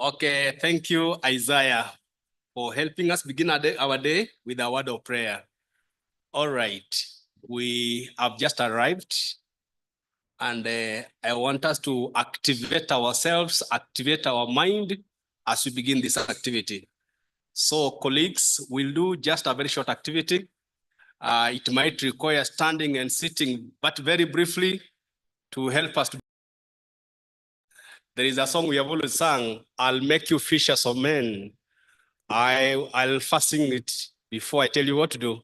Okay, thank you, Isaiah, for helping us begin our day with a word of prayer. All right, we have just arrived, and I want us to activate ourselves, activate our mind as we begin this activity. So, colleagues, we'll do just a very short activity. It might require standing and sitting, but very briefly to help us to. There is a song we have always sung, I'll make you fishers of men. I'll first sing it before I tell you what to do.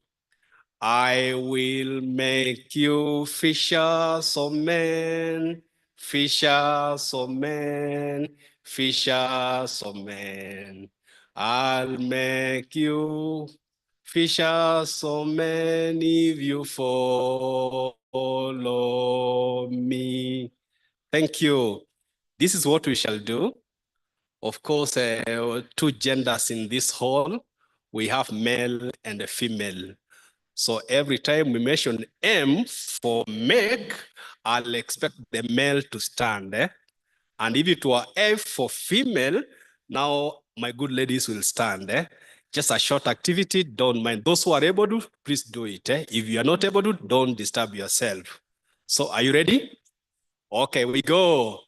I will make you fishers of men, fishers of men, fishers of men. I'll make you fishers of men if you follow me. Thank you. This is what we shall do. Of course, two genders in this hall. We have male and a female. So every time we mention M for make, I'll expect the male to stand. And if it were F for female, now my good ladies will stand. Just a short activity, don't mind. Those who are able to, please do it. If you are not able to, don't disturb yourself. So are you ready? Okay, we go.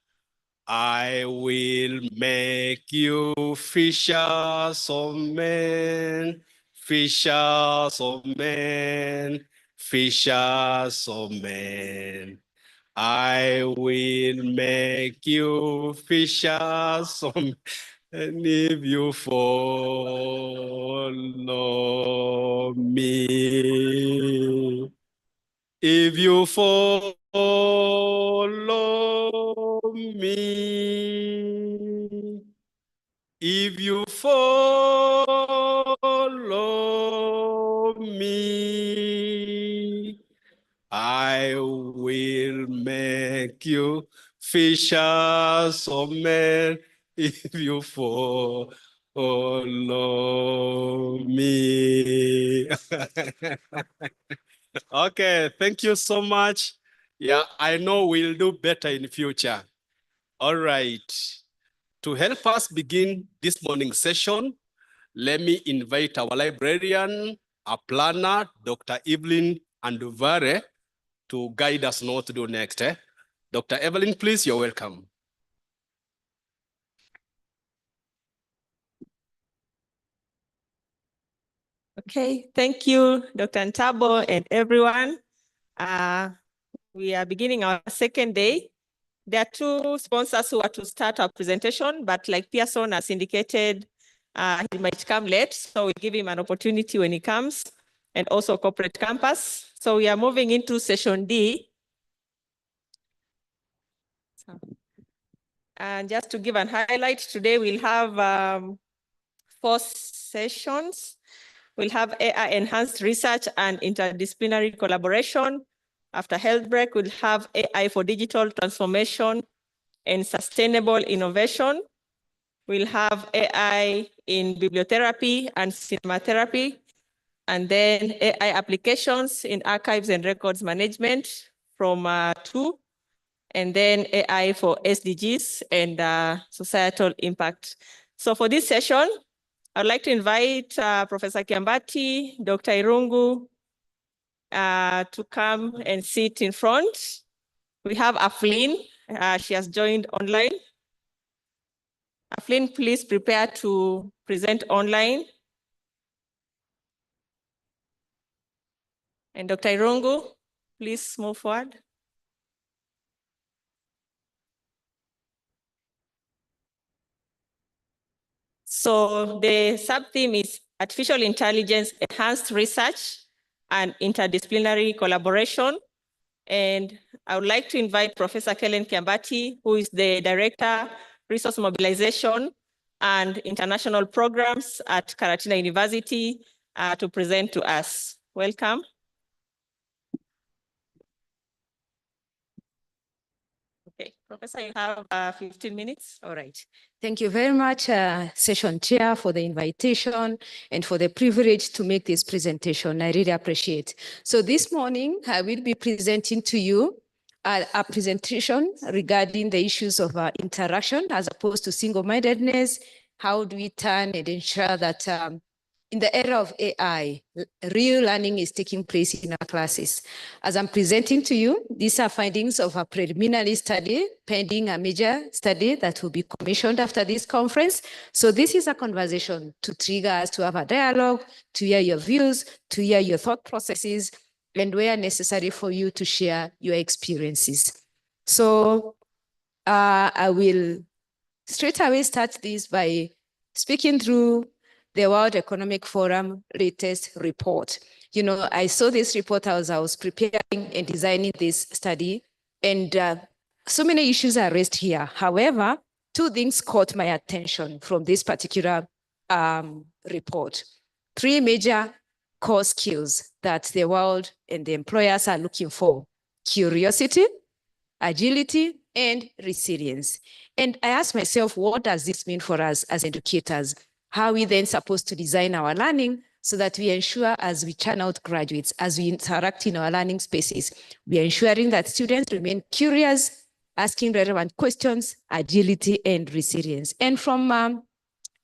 I will make you fishers of men, fishers of men, fishers of men. I will make you fishers of men, and if you follow me. If you follow me, if you follow me, I will make you fishers of men. If you follow me. Okay, thank you so much. Yeah, I know we'll do better in the future. All right. To help us begin this morning session, let me invite our librarian, our planner, Dr. Evelyn Anduvare, to guide us on what to do next. Dr. Evelyn, please, you're welcome. Okay, thank you, Dr. Ntabo and everyone. We are beginning our second day. There are two sponsors who are to start our presentation, but like Pearson has indicated, he might come late, so we'll give him an opportunity when he comes, and also corporate campus. So we are moving into session D. And just to give an highlight, today we'll have 4 sessions. We'll have AI enhanced research and interdisciplinary collaboration. After health break, we'll have AI for digital transformation and sustainable innovation. We'll have AI in bibliotherapy and cinematography, and then AI applications in archives and records management from 2, and then AI for SDGs and societal impact. So for this session, I'd like to invite Professor Kiambati, Dr. Irungu to come and sit in front. We have Aflin, she has joined online. Aflin, please prepare to present online. And Dr. Irungu, please move forward. So the sub-theme is artificial intelligence, enhanced research, and interdisciplinary collaboration. And I would like to invite Professor Kellen Kiambati, who is the Director, Resource Mobilization and International Programs at Karatina University to present to us. Welcome. Okay, Professor, you have 15 minutes. All right. Thank you very much, Session Chair, for the invitation and for the privilege to make this presentation. I really appreciate. So this morning, I will be presenting to you a presentation regarding the issues of interaction as opposed to single-mindedness. How do we turn and ensure that in the era of AI, real learning is taking place in our classes? As I'm presenting to you, these are findings of a preliminary study pending a major study that will be commissioned after this conference. So this is a conversation to trigger us to have a dialogue, to hear your views, to hear your thought processes, and where necessary for you to share your experiences. So I will straight away start this by speaking through the World Economic Forum latest report. You know, I saw this report as I was preparing and designing this study, and so many issues are raised here. However, two things caught my attention from this particular report. Three major core skills that the world and the employers are looking for: curiosity, agility, and resilience. And I asked myself, what does this mean for us as educators? How are we then supposed to design our learning so that we ensure, as we churn out graduates, as we interact in our learning spaces, we are ensuring that students remain curious, asking relevant questions, agility, and resilience. And from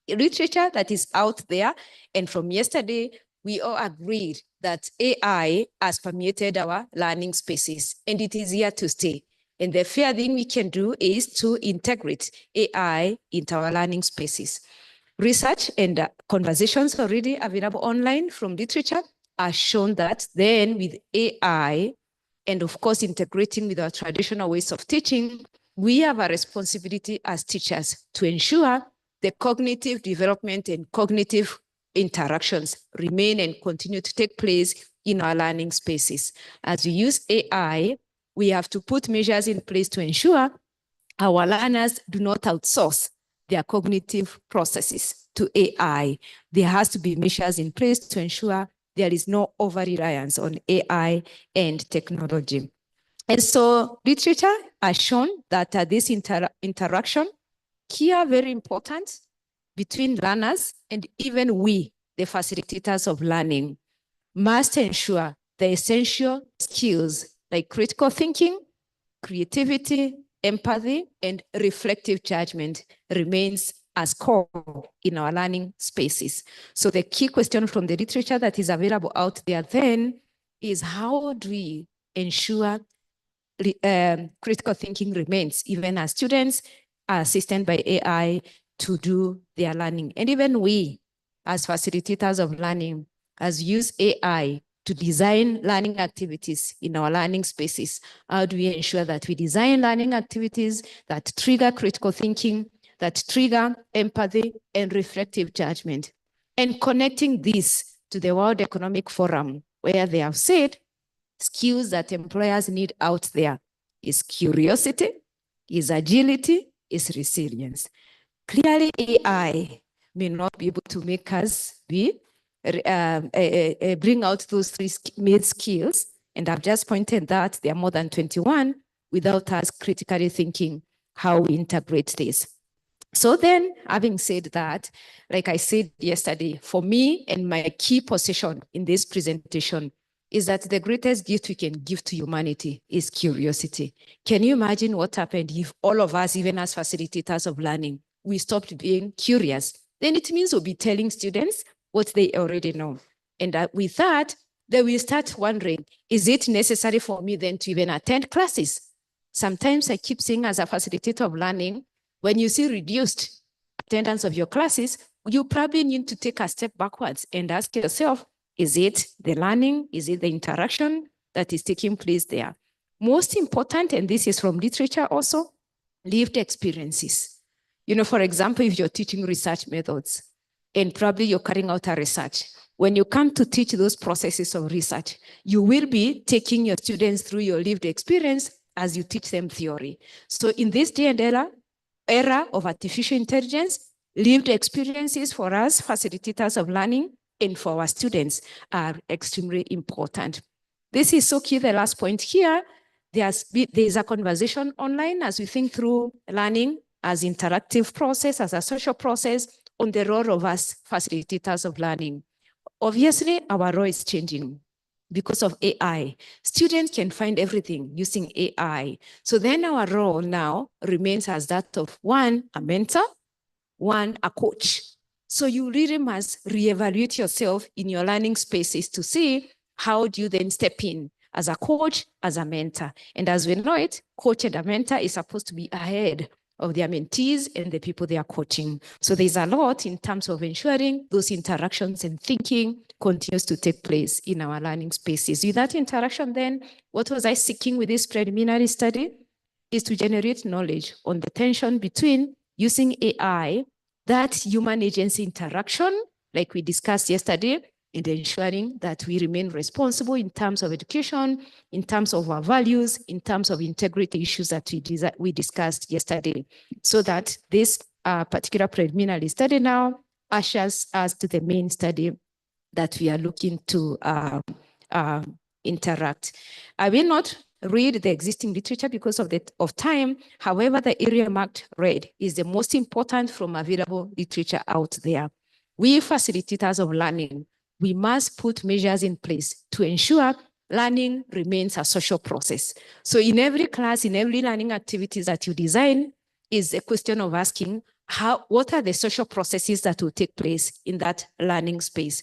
literature that is out there, and from yesterday, we all agreed that AI has permeated our learning spaces, and it is here to stay. And the fair thing we can do is to integrate AI into our learning spaces. Research and conversations already available online from literature have shown that then with AI, and of course integrating with our traditional ways of teaching, we have a responsibility as teachers to ensure the cognitive development and cognitive interactions remain and continue to take place in our learning spaces. As we use AI, we have to put measures in place to ensure our learners do not outsource their cognitive processes to AI. There has to be measures in place to ensure there is no over-reliance on AI and technology. And so literature has shown that this interaction here very important between learners and even we, the facilitators of learning, must ensure the essential skills like critical thinking, creativity, empathy, and reflective judgment remains as core in our learning spaces. So the key question from the literature that is available out there then is, how do we ensure critical thinking remains even as students are assisted by AI to do their learning? And even we, as facilitators of learning, as use AI to design learning activities in our learning spaces, how do we ensure that we design learning activities that trigger critical thinking, that trigger empathy and reflective judgment? And connecting this to the World Economic Forum, where they have said skills that employers need out there is curiosity, is agility, is resilience. Clearly, AI may not be able to make us bring out those three main skills, and I've just pointed that there are more than 21 without us critically thinking how we integrate this. So then, having said that, like I said yesterday, for me and my key position in this presentation is that the greatest gift we can give to humanity is curiosity. Can you imagine what happened if all of us, even as facilitators of learning, we stopped being curious? Then it means we'll be telling students what they already know. And with that, they will start wondering, is it necessary for me then to even attend classes? Sometimes I keep saying, as a facilitator of learning, when you see reduced attendance of your classes, you probably need to take a step backwards and ask yourself, is it the learning? Is it the interaction that is taking place there? Most important, and this is from literature also, lived experiences. You know, for example, if you're teaching research methods and probably you're carrying out a research, when you come to teach those processes of research, you will be taking your students through your lived experience as you teach them theory. So in this day and era of artificial intelligence, lived experiences for us facilitators of learning and for our students are extremely important. This is so key. The last point here, there's a conversation online as we think through learning as interactive process, as a social process, on the role of us facilitators of learning. Obviously, our role is changing. because of AI. Students can find everything using AI. So then our role now remains as that of one, a mentor, one, a coach. So you really must reevaluate yourself in your learning spaces to see how do you then step in as a coach, as a mentor. And as we know it, coach and a mentor is supposed to be ahead of their mentees and the people they are coaching. So there's a lot in terms of ensuring those interactions and thinking continues to take place in our learning spaces. With that interaction then, what was I seeking with this preliminary study? Is to generate knowledge on the tension between using AI, that human agency interaction, like we discussed yesterday, and ensuring that we remain responsible in terms of education, in terms of our values, in terms of integrity issues that we discussed yesterday, so that this particular preliminary study now ushers us to the main study that we are looking to interact. I will not read the existing literature because of time. However, the area marked red is the most important from available literature out there. We facilitators of learning, we must put measures in place to ensure learning remains a social process. So in every class, in every learning activities that you design, is a question of asking what are the social processes that will take place in that learning space?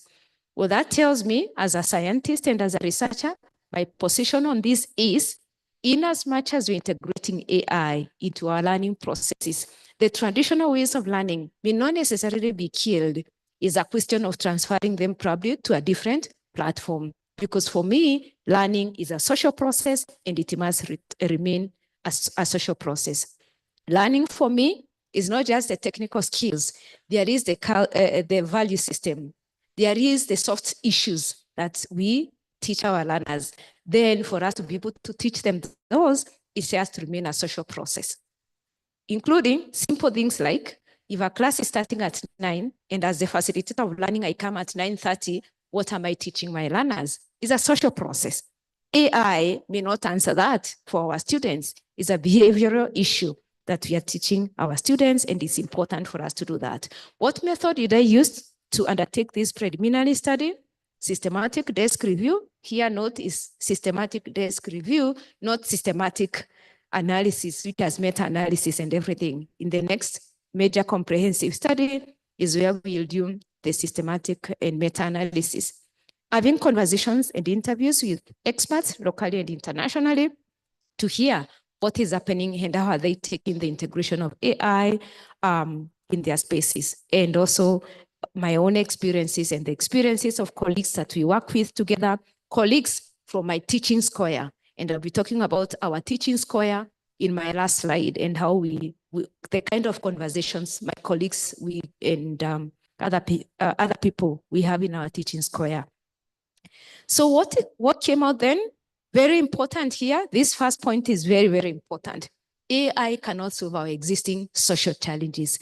Well, that tells me as a scientist and as a researcher, my position on this is, in as much as we're integrating AI into our learning processes, the traditional ways of learning may not necessarily be killed. It's a question of transferring them probably to a different platform. Because for me, learning is a social process and it must remain a social process. Learning for me is not just the technical skills. There is the value system. There is the soft issues that we teach our learners. Then for us to be able to teach them those, it has to remain a social process, including simple things like, if a class is starting at 9 and as the facilitator of learning, I come at 9:30, what am I teaching my learners? It's a social process. AI may not answer that for our students. It's a behavioral issue that we are teaching our students, and it's important for us to do that. What method did I use to undertake this preliminary study? Systematic desk review. Here note is systematic desk review, not systematic analysis, which has meta-analysis and everything. In the next major comprehensive study is where we'll do the systematic and meta-analysis. Having conversations and interviews with experts locally and internationally to hear what is happening and how are they taking the integration of AI in their spaces. And also my own experiences and the experiences of colleagues that we work with together, colleagues from my teaching square. And I'll be talking about our teaching square in my last slide and how the kind of conversations my colleagues and other people we have in our teaching square. So what came out then? Very important here. This first point is very, very important. AI cannot solve our existing social challenges.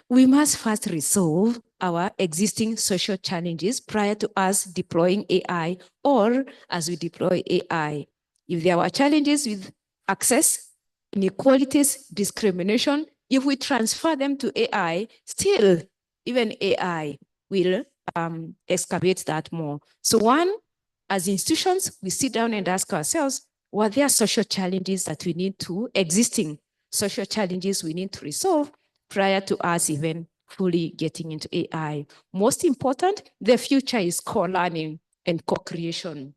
We must first resolve our existing social challenges prior to us deploying AI or as we deploy AI. If there are challenges with access, inequalities, discrimination, if we transfer them to AI, still, even AI will excavate that more. So one, as institutions, we sit down and ask ourselves, what are social challenges that we need to, existing social challenges we need to resolve prior to us even fully getting into AI? Most important, the future is co-learning and co-creation.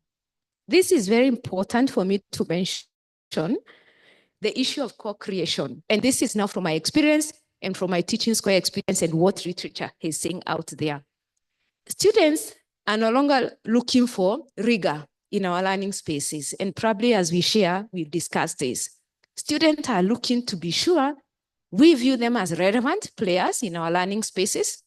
This is very important for me to mention, the issue of co-creation. And this is now from my experience and from my teaching square experience and what literature is saying out there. Students are no longer looking for rigor in our learning spaces. And probably as we share, we've discussed this. Students are looking to be sure we view them as relevant players in our learning spaces.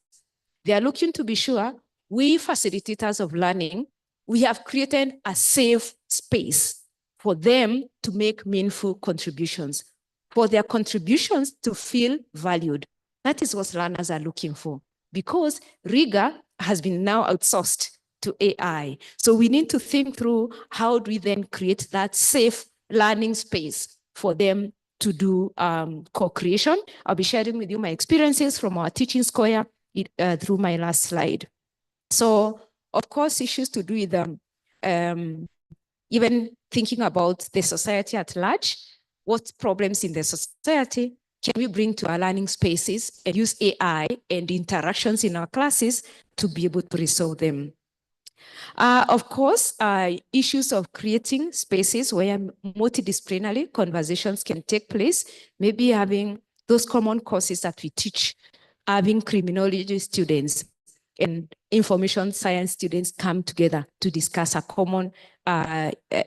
They are looking to be sure we facilitators of learning, we have created a safe space for them to make meaningful contributions, for their contributions to feel valued. That is what learners are looking for, because rigor has been now outsourced to AI. So we need to think through how do we then create that safe learning space for them to do co-creation. I'll be sharing with you my experiences from our teaching square through my last slide. So of course, issues to do with even thinking about the society at large, what problems in the society can we bring to our learning spaces and use AI and interactions in our classes to be able to resolve them. Of course, issues of creating spaces where multidisciplinary conversations can take place, maybe having those common courses that we teach, having criminology students and information science students come together to discuss a common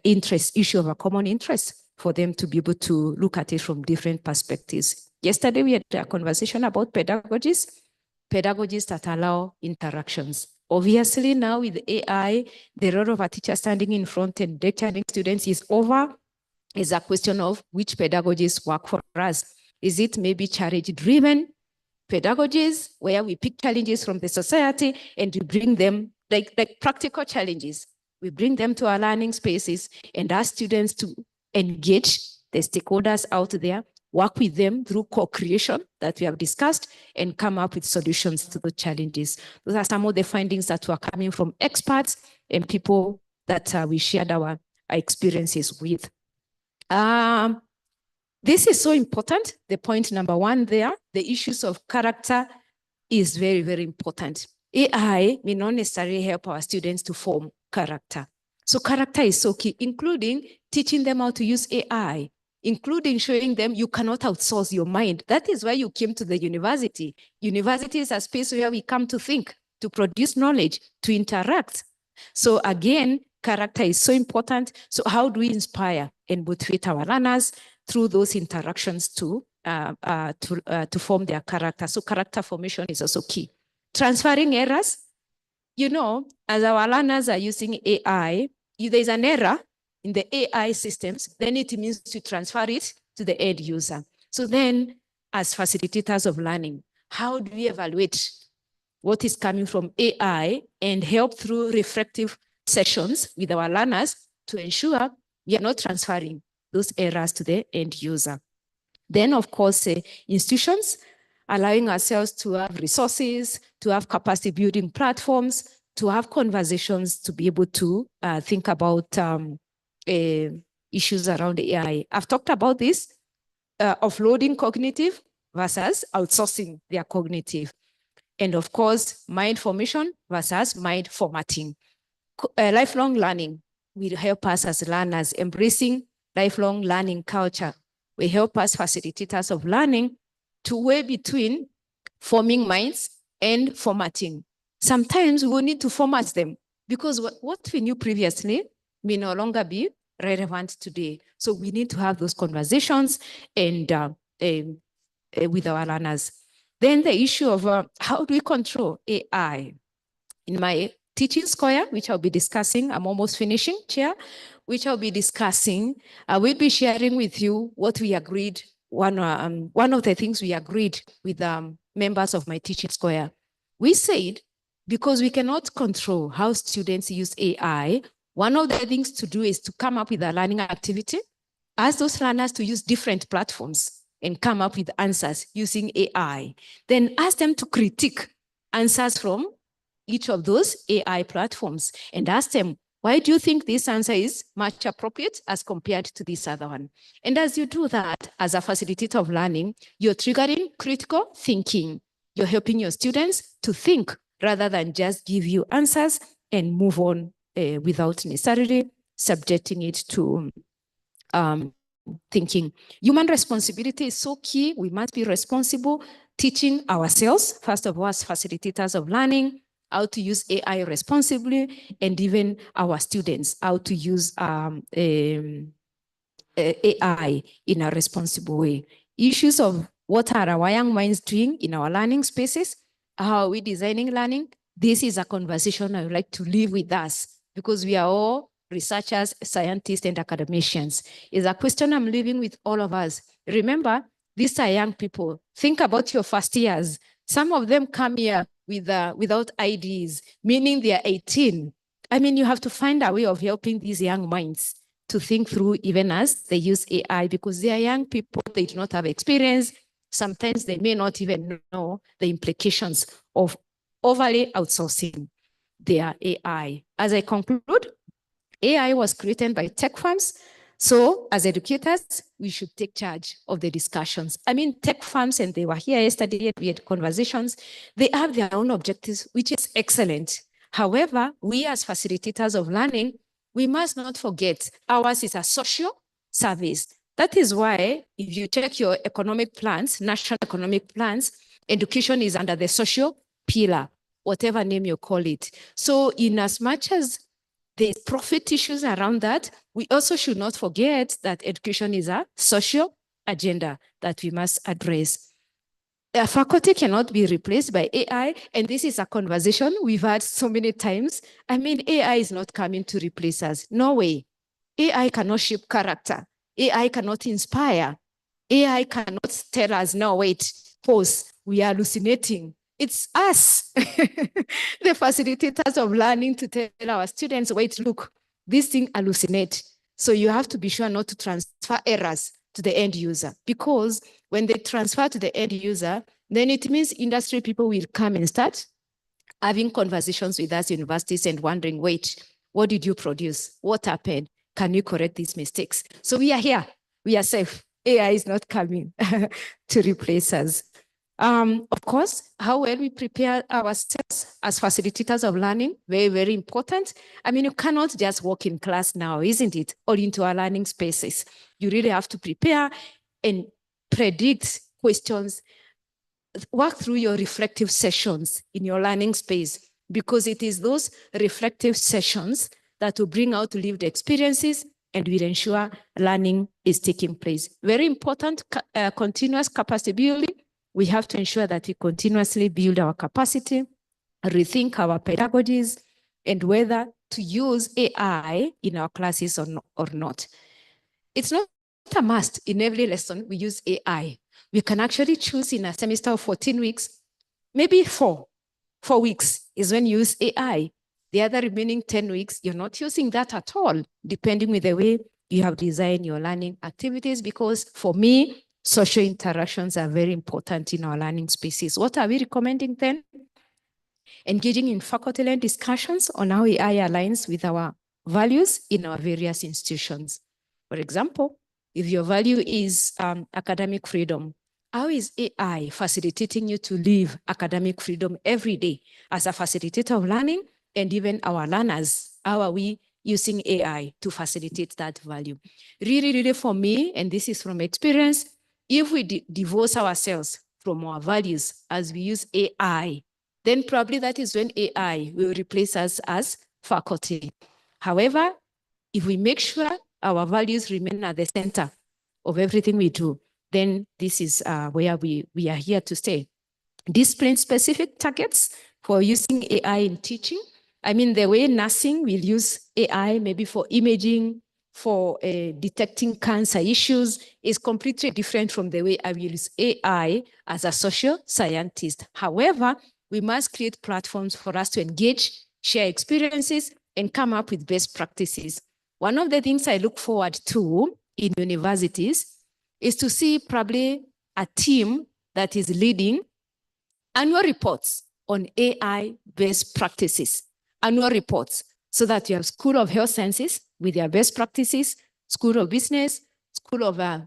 issue of a common interest for them to be able to look at it from different perspectives. Yesterday, we had a conversation about pedagogies that allow interactions. Obviously, now with AI, the role of a teacher standing in front and lecturing students is over. It's a question of which pedagogies work for us. Is it maybe challenge-driven pedagogies where we pick challenges from the society and we bring them, like practical challenges, we bring them to our learning spaces and ask students to engage the stakeholders out there, work with them through co-creation that we have discussed, and come up with solutions to the challenges. Those are some of the findings that were coming from experts and people that we shared our experiences with. This is so important. The point number one there, the issues of character is very, very important. AI may not necessarily help our students to form character. So character is so key, including teaching them how to use AI, including showing them you cannot outsource your mind. That is why you came to the university. University is a space where we come to think, to produce knowledge, to interact. So again, character is so important. So how do we inspire and motivate our learners through those interactions to form their character? So character formation is also key. Transferring errors. You know, as our learners are using AI, if there's an error in the AI systems, then it means to transfer it to the end user. So then, as facilitators of learning, how do we evaluate what is coming from AI and help through reflective sessions with our learners to ensure we are not transferring those errors to the end user? Then, of course, institutions, allowing ourselves to have resources, to have capacity building platforms, to have conversations, to be able to think about issues around AI. I've talked about this, offloading cognitive versus outsourcing their cognitive. And of course, mind formation versus mind formatting. Lifelong learning will help us as learners. Embracing lifelong learning culture will help us facilitators of learning to weigh between forming minds and formatting. Sometimes we will need to format them because what we knew previously may no longer be relevant today. So we need to have those conversations and with our learners. Then the issue of how do we control AI? In my teaching square, which I'll be discussing, I'm almost finishing, Chair, which I'll be discussing, I will be sharing with you what we agreed. One of the things we agreed with members of my teaching square. We said, because we cannot control how students use AI, one of the things to do is to come up with a learning activity, ask those learners to use different platforms and come up with answers using AI. Then ask them to critique answers from each of those AI platforms and ask them, why do you think this answer is much appropriate as compared to this other one? And as you do that, as a facilitator of learning, you're triggering critical thinking. You're helping your students to think rather than just give you answers and move on without necessarily subjecting it to thinking. Human responsibility is so key. We must be responsible, teaching ourselves, first of all, as facilitators of learning, how to use AI responsibly, and even our students, how to use AI in a responsible way. Issues of what are our young minds doing in our learning spaces? How are we designing learning? This is a conversation I would like to leave with us because we are all researchers, scientists, and academicians. It's a question I'm leaving with all of us. Remember, these are young people. Think about your first years. Some of them come here without IDs, meaning they are 18. I mean, you have to find a way of helping these young minds to think through even as they use AI because they are young people, they do not have experience. Sometimes they may not even know the implications of overly outsourcing their AI. As I conclude, AI was created by tech firms. So as educators, we should take charge of the discussions. I mean, tech firms, and they were here yesterday, we had conversations, they have their own objectives, which is excellent. However, we as facilitators of learning, we must not forget ours is a social service. That is why if you check your economic plans, national economic plans, education is under the social pillar, whatever name you call it. So in as much as there's profit issues around that, we also should not forget that education is a social agenda that we must address. A faculty cannot be replaced by AI, and this is a conversation we've had so many times. I mean, AI is not coming to replace us. No way. AI cannot shape character. AI cannot inspire. AI cannot tell us, no, wait, pause, we are hallucinating. It's us, the facilitators of learning, to tell our students, wait, look, this thing hallucinate. So you have to be sure not to transfer errors to the end user, because when they transfer to the end user, then it means industry people will come and start having conversations with us universities and wondering, wait, what did you produce? What happened? Can you correct these mistakes? So we are here, we are safe. AI is not coming to replace us. Of course, how well we prepare ourselves as facilitators of learning, very, very important. I mean, you cannot just walk in class now, isn't it? Or into our learning spaces. You really have to prepare and predict questions, work through your reflective sessions in your learning space, because it is those reflective sessions that will bring out lived experiences and will ensure learning is taking place. Very important, continuous capacity building. We have to ensure that we continuously build our capacity, rethink our pedagogies, and whether to use AI in our classes or not. It's not a must in every lesson we use AI. We can actually choose in a semester of 14 weeks, maybe 4 weeks is when you use AI. The other remaining 10 weeks, you're not using that at all, depending with the way you have designed your learning activities, because for me, social interactions are very important in our learning spaces. What are we recommending then? Engaging in faculty-led discussions on how AI aligns with our values in our various institutions. For example, if your value is academic freedom, how is AI facilitating you to live academic freedom every day as a facilitator of learning? And even our learners, how are we using AI to facilitate that value? Really, really for me, and this is from experience, if we divorce ourselves from our values as we use AI, then probably that is when AI will replace us as faculty. However, if we make sure our values remain at the center of everything we do, then this is where we are here to stay. Discipline-specific targets for using AI in teaching. I mean, the way nursing will use AI maybe for imaging, for detecting cancer issues is completely different from the way I will use AI as a social scientist. However, we must create platforms for us to engage, share experiences, and come up with best practices. One of the things I look forward to in universities is to see probably a team that is leading annual reports on AI best practices, annual reports, so that you have School of Health Sciences with their best practices, School of Business, School of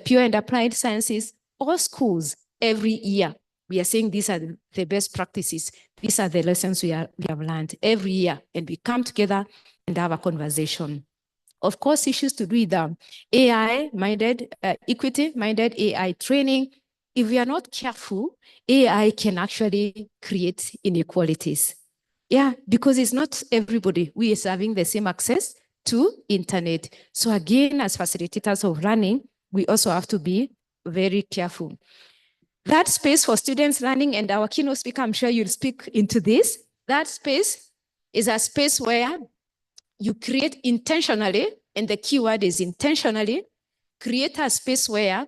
Pure and Applied Sciences, all schools every year. We are saying these are the best practices. These are the lessons we have learned every year, and we come together and have a conversation. Of course, issues to do with AI-minded, equity-minded AI training. If we are not careful, AI can actually create inequalities. Yeah, because it's not everybody who is having the same access to internet. So again, as facilitators of learning, we also have to be very careful. That space for students learning, and our keynote speaker, I'm sure you'll speak into this, that space is a space where you create intentionally, and the keyword is intentionally, create a space where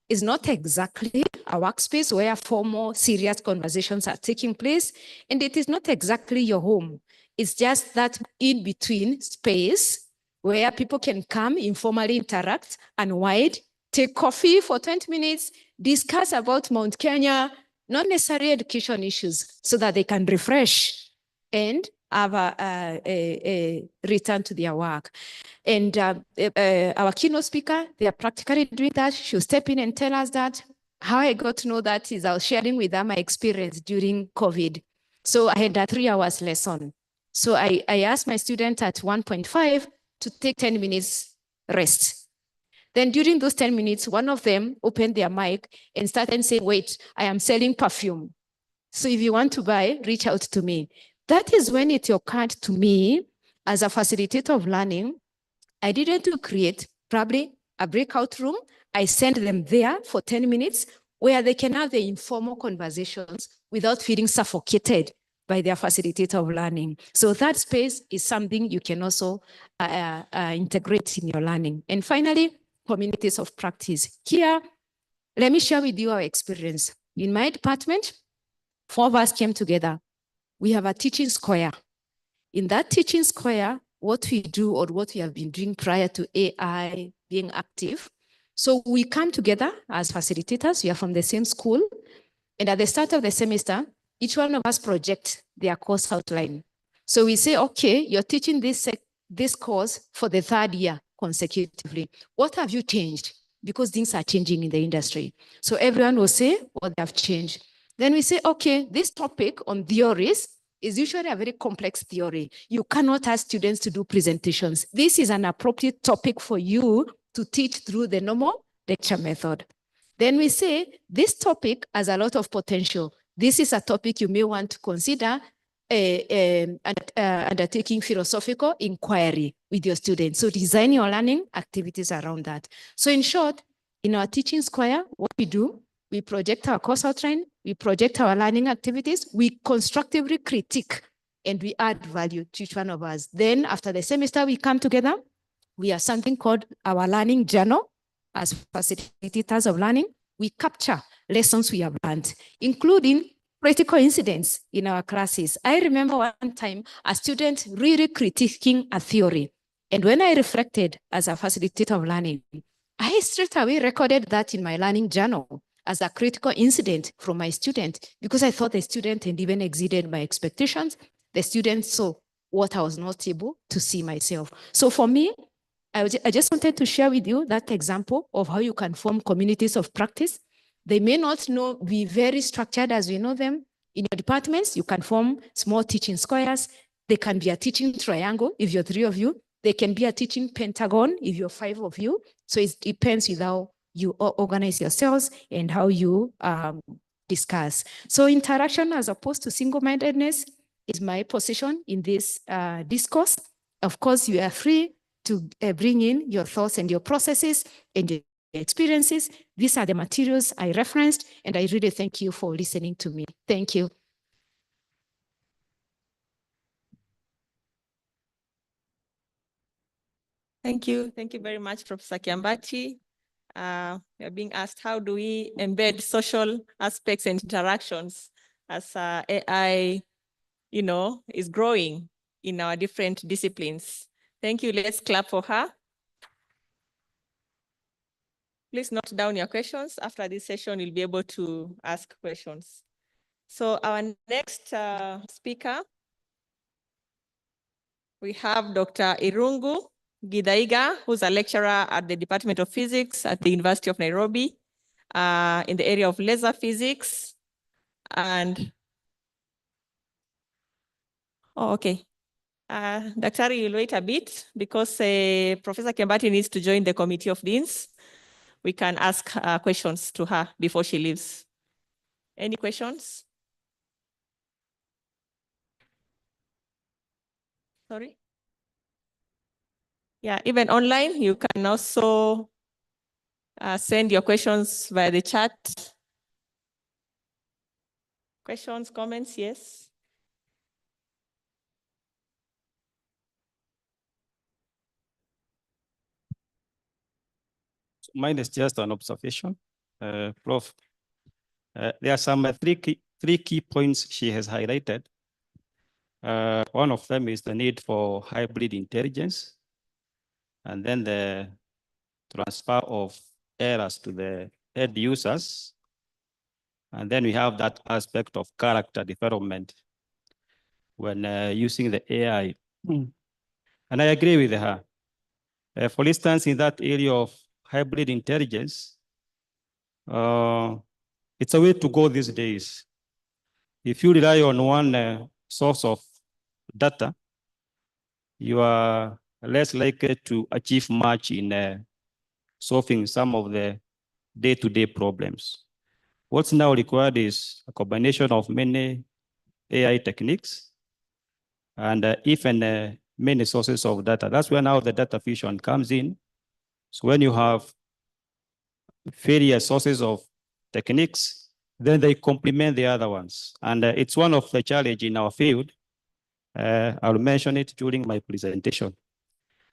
it's not exactly a workspace where formal, serious conversations are taking place, and it is not exactly your home. It's just that in-between space where people can come, informally interact, unwind, take coffee for 20 minutes, discuss about Mount Kenya, not necessarily education issues, so that they can refresh and have returned to their work. And our keynote speaker, they are practically doing that. She'll step in and tell us that. How I got to know that is I was sharing with her my experience during COVID. So I had a 3 hours lesson. So I asked my student at 1.5 to take 10 minutes rest. Then during those 10 minutes, one of them opened their mic and started saying, wait, I am selling perfume. So if you want to buy, reach out to me. That is when it occurred to me as a facilitator of learning, I needed to create probably a breakout room. I send them there for 10 minutes where they can have the informal conversations without feeling suffocated by their facilitator of learning. So that space is something you can also integrate in your learning. And finally, communities of practice. Here, let me share with you our experience. In my department, 4 of us came together. We have a teaching square. In that teaching square, what we do or what we have been doing prior to AI being active. So we come together as facilitators. We are from the same school. And at the start of the semester, each one of us project their course outline. So we say, okay, you're teaching this course for the 3rd year consecutively. What have you changed? Because things are changing in the industry. So everyone will say what they have changed. Then we say, okay, this topic on theories is usually a very complex theory. You cannot ask students to do presentations. This is an appropriate topic for you to teach through the normal lecture method. Then we say, this topic has a lot of potential. This is a topic you may want to consider undertaking philosophical inquiry with your students. So design your learning activities around that. So in short, in our teaching square, what we do, we project our course outline, we project our learning activities, we constructively critique, and we add value to each one of us. Then after the semester, we come together. We have something called our learning journal. As facilitators of learning, we capture lessons we have learned, including critical incidents in our classes. I remember one time a student really critiquing a theory. And when I reflected as a facilitator of learning, I straight away recorded that in my learning journal as a critical incident from my student, because I thought the student had even exceeded my expectations. The student saw what I was not able to see myself. So for me, I just wanted to share with you that example of how you can form communities of practice. They may not be very structured as we know them. In your departments, you can form small teaching squares. They can be a teaching triangle if you're 3 of you. They can be a teaching pentagon if you're 5 of you. So it depends with how you organize yourselves and how you discuss. So interaction as opposed to single-mindedness is my position in this discourse. Of course, you are free to bring in your thoughts and your processes and your experiences. These are the materials I referenced, and I really thank you for listening to me. Thank you. Thank you. Thank you very much, Professor Kiambati. We are being asked, how do we embed social aspects and interactions as AI, is growing in our different disciplines? Thank you. Let's clap for her. Please note down your questions. After this session, you'll be able to ask questions. So our next speaker, we have Dr. Irungu Gidaiga, who's a lecturer at the Department of Physics at the University of Nairobi in the area of laser physics. And, okay. Daktari, you'll wait a bit because Professor Kiambati needs to join the Committee of Deans. We can ask questions to her before she leaves. Any questions? Sorry? Yeah, even online, you can also send your questions via the chat. Questions, comments, yes? Mine is just an observation, Prof. There are some three key points she has highlighted. One of them is the need for hybrid intelligence, and then the transfer of errors to the end users. And then we have that aspect of character development. when using the AI. And I agree with her. For instance, in that area of hybrid intelligence, it's a way to go these days. If you rely on one source of data, you are less likely to achieve much in solving some of the day-to-day problems. What's now required is a combination of many AI techniques and even many sources of data. That's where now the data fusion comes in. So when you have various sources of techniques, then they complement the other ones. And it's one of the challenges in our field. I'll mention it during my presentation.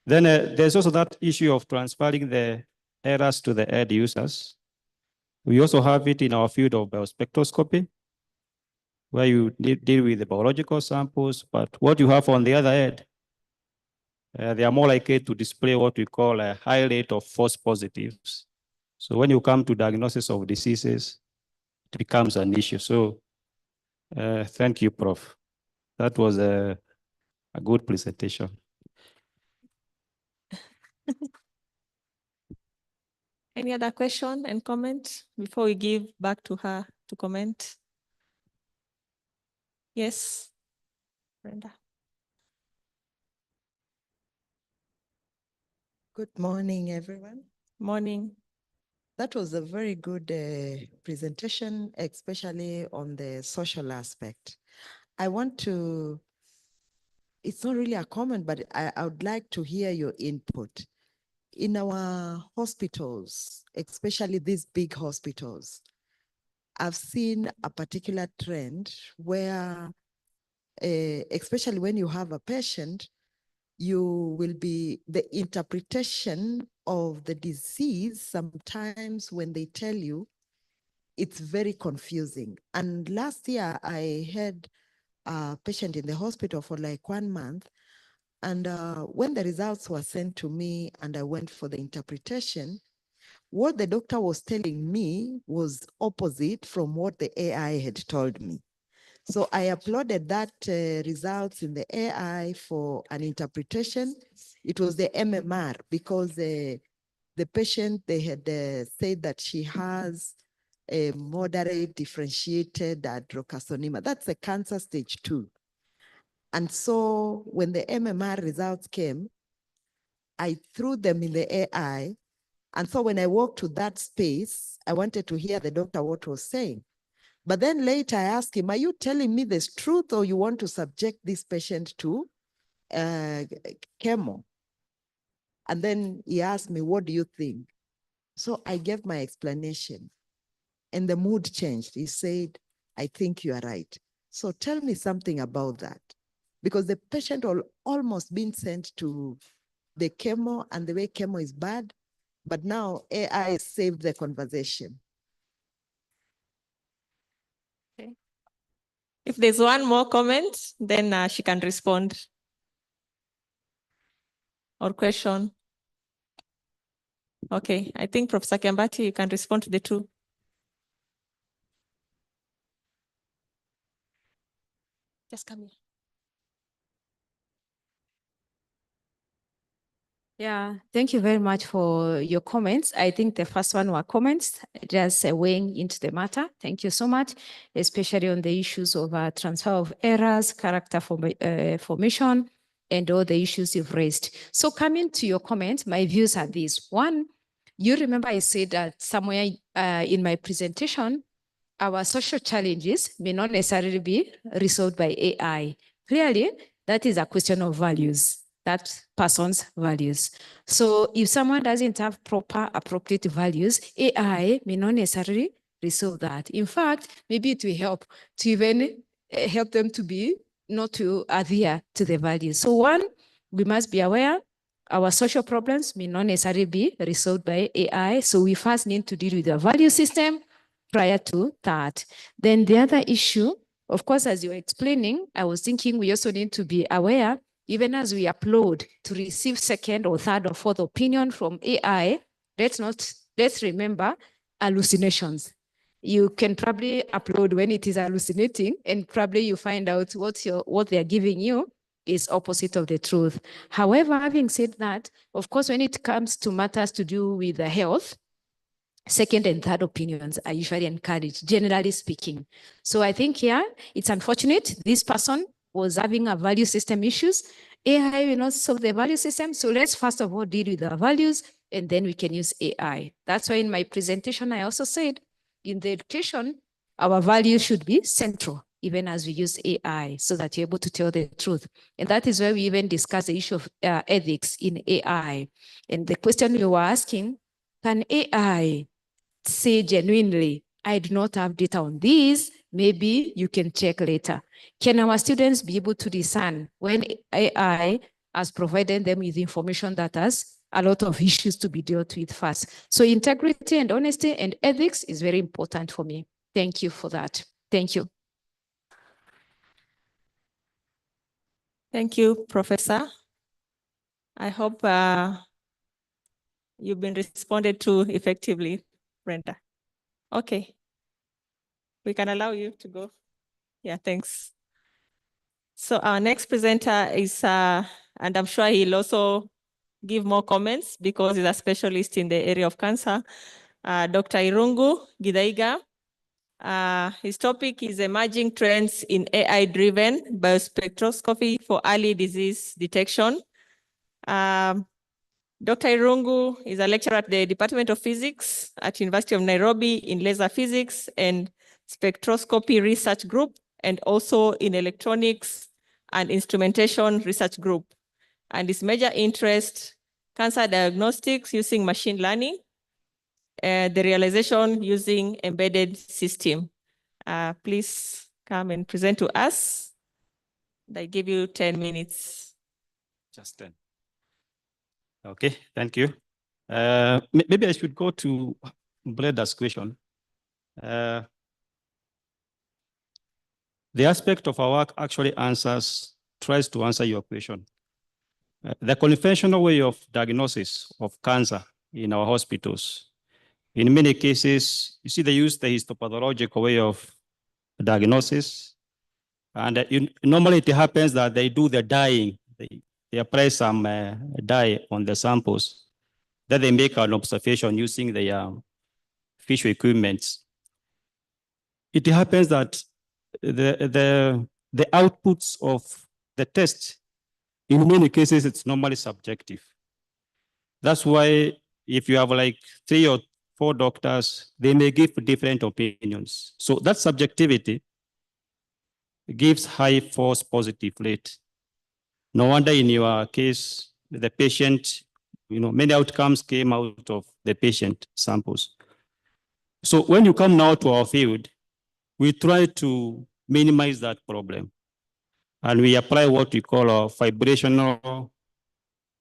Then there's also that issue of transferring the errors to the end users. We also have it in our field of biospectroscopy, where you deal with the biological samples, but what you have on the other end, they are more likely to display what we call a high rate of false positives. So when you come to diagnosis of diseases, it becomes an issue. So thank you, Prof. That was a good presentation. Any other question and comment before we give back to her to comment? Yes, Brenda. Good morning, everyone. Morning. That was a very good presentation, especially on the social aspect. I want to, it's not really a comment, but I would like to hear your input. In our hospitals, especially these big hospitals, I've seen a particular trend where, especially when you have a patient, you will be the interpretation of the disease. Sometimes when they tell you, it's very confusing. And last year I had a patient in the hospital for like 1 month. And when the results were sent to me and I went for the interpretation, what the doctor was telling me was opposite from what the AI had told me. So I uploaded that results in the AI for an interpretation. It was the MMR because the patient, they had said that she has a moderate differentiated adenocarcinoma. That's a cancer stage 2. And so when the MMR results came, I threw them in the AI. And so when I walked to that space, I wanted to hear the doctor what was saying. But then later I asked him, are you telling me this truth or you want to subject this patient to chemo? And then he asked me, what do you think? So I gave my explanation and the mood changed. He said, I think you are right. So tell me something about that. Because the patient almost been sent to the chemo and the way chemo is bad, but now AI saved the conversation. Okay. If there's one more comment, then she can respond. Or question. Okay, I think Professor Kiambati, you can respond to the two. Just come here. Yeah, thank you very much for your comments. I think the first one were comments, just weighing into the matter. Thank you so much, especially on the issues of transfer of errors, character formation, and all the issues you've raised. So coming to your comments, my views are these. One, you remember I said that somewhere in my presentation, our social challenges may not necessarily be resolved by AI. Clearly, that is a question of values, that person's values. So if someone doesn't have proper, appropriate values, AI may not necessarily resolve that. In fact, maybe it will help to even help them to be not to adhere to the values. So one, we must be aware our social problems may not necessarily be resolved by AI. So we first need to deal with the value system prior to that. Then the other issue, of course, as you were explaining, I was thinking we also need to be aware, even as we upload to receive second or third or fourth opinion from AI, let's remember hallucinations. You can probably upload when it is hallucinating, and probably you find out what they're giving you is opposite of the truth. However, having said that, of course, when it comes to matters to do with the health, second and third opinions are usually encouraged, generally speaking. So I think here, it's unfortunate this person was having a value system issues. AI will not solve the value system. So let's first of all deal with our values, and then we can use AI. That's why in my presentation, I also said, in the education, our values should be central, even as we use AI, so that you're able to tell the truth. And that is where we even discuss the issue of ethics in AI. And the question you were asking, can AI say genuinely, I do not have data on this, maybe you can check later? Can our students be able to discern when AI has provided them with information that has a lot of issues to be dealt with first? So integrity and honesty and ethics is very important for me. Thank you for that. Thank you. Thank you, Professor. I hope you've been responded to effectively, Brenda. Okay. We can allow you to go. Yeah, thanks. So our next presenter is, and I'm sure he'll also give more comments because he's a specialist in the area of cancer, Dr. Irungu Githaiga. His topic is emerging trends in AI-driven biospectroscopy for early disease detection. Dr. Irungu is a lecturer at the Department of Physics at University of Nairobi in laser physics and spectroscopy research group, and also in electronics and instrumentation research group. And his major interest, cancer diagnostics using machine learning, the realization using embedded system. Please come and present to us. I give you 10 minutes. Just 10. Okay, thank you. Maybe I should go to Brenda's question. The aspect of our work actually tries to answer your question. The conventional way of diagnosis of cancer in our hospitals, in many cases, you see they use the histopathological way of diagnosis. And normally it happens that they do the dyeing. They apply some dye on the samples. Then they make an observation using the fish equipment. It happens that the outputs of the test, in many cases, it's normally subjective. That's why if you have like 3 or 4 doctors, they may give different opinions. So that subjectivity gives high false positive rate. No wonder in your case, the patient, many outcomes came out of the patient samples. So when you come now to our field, we try to minimize that problem. And we apply what we call our vibrational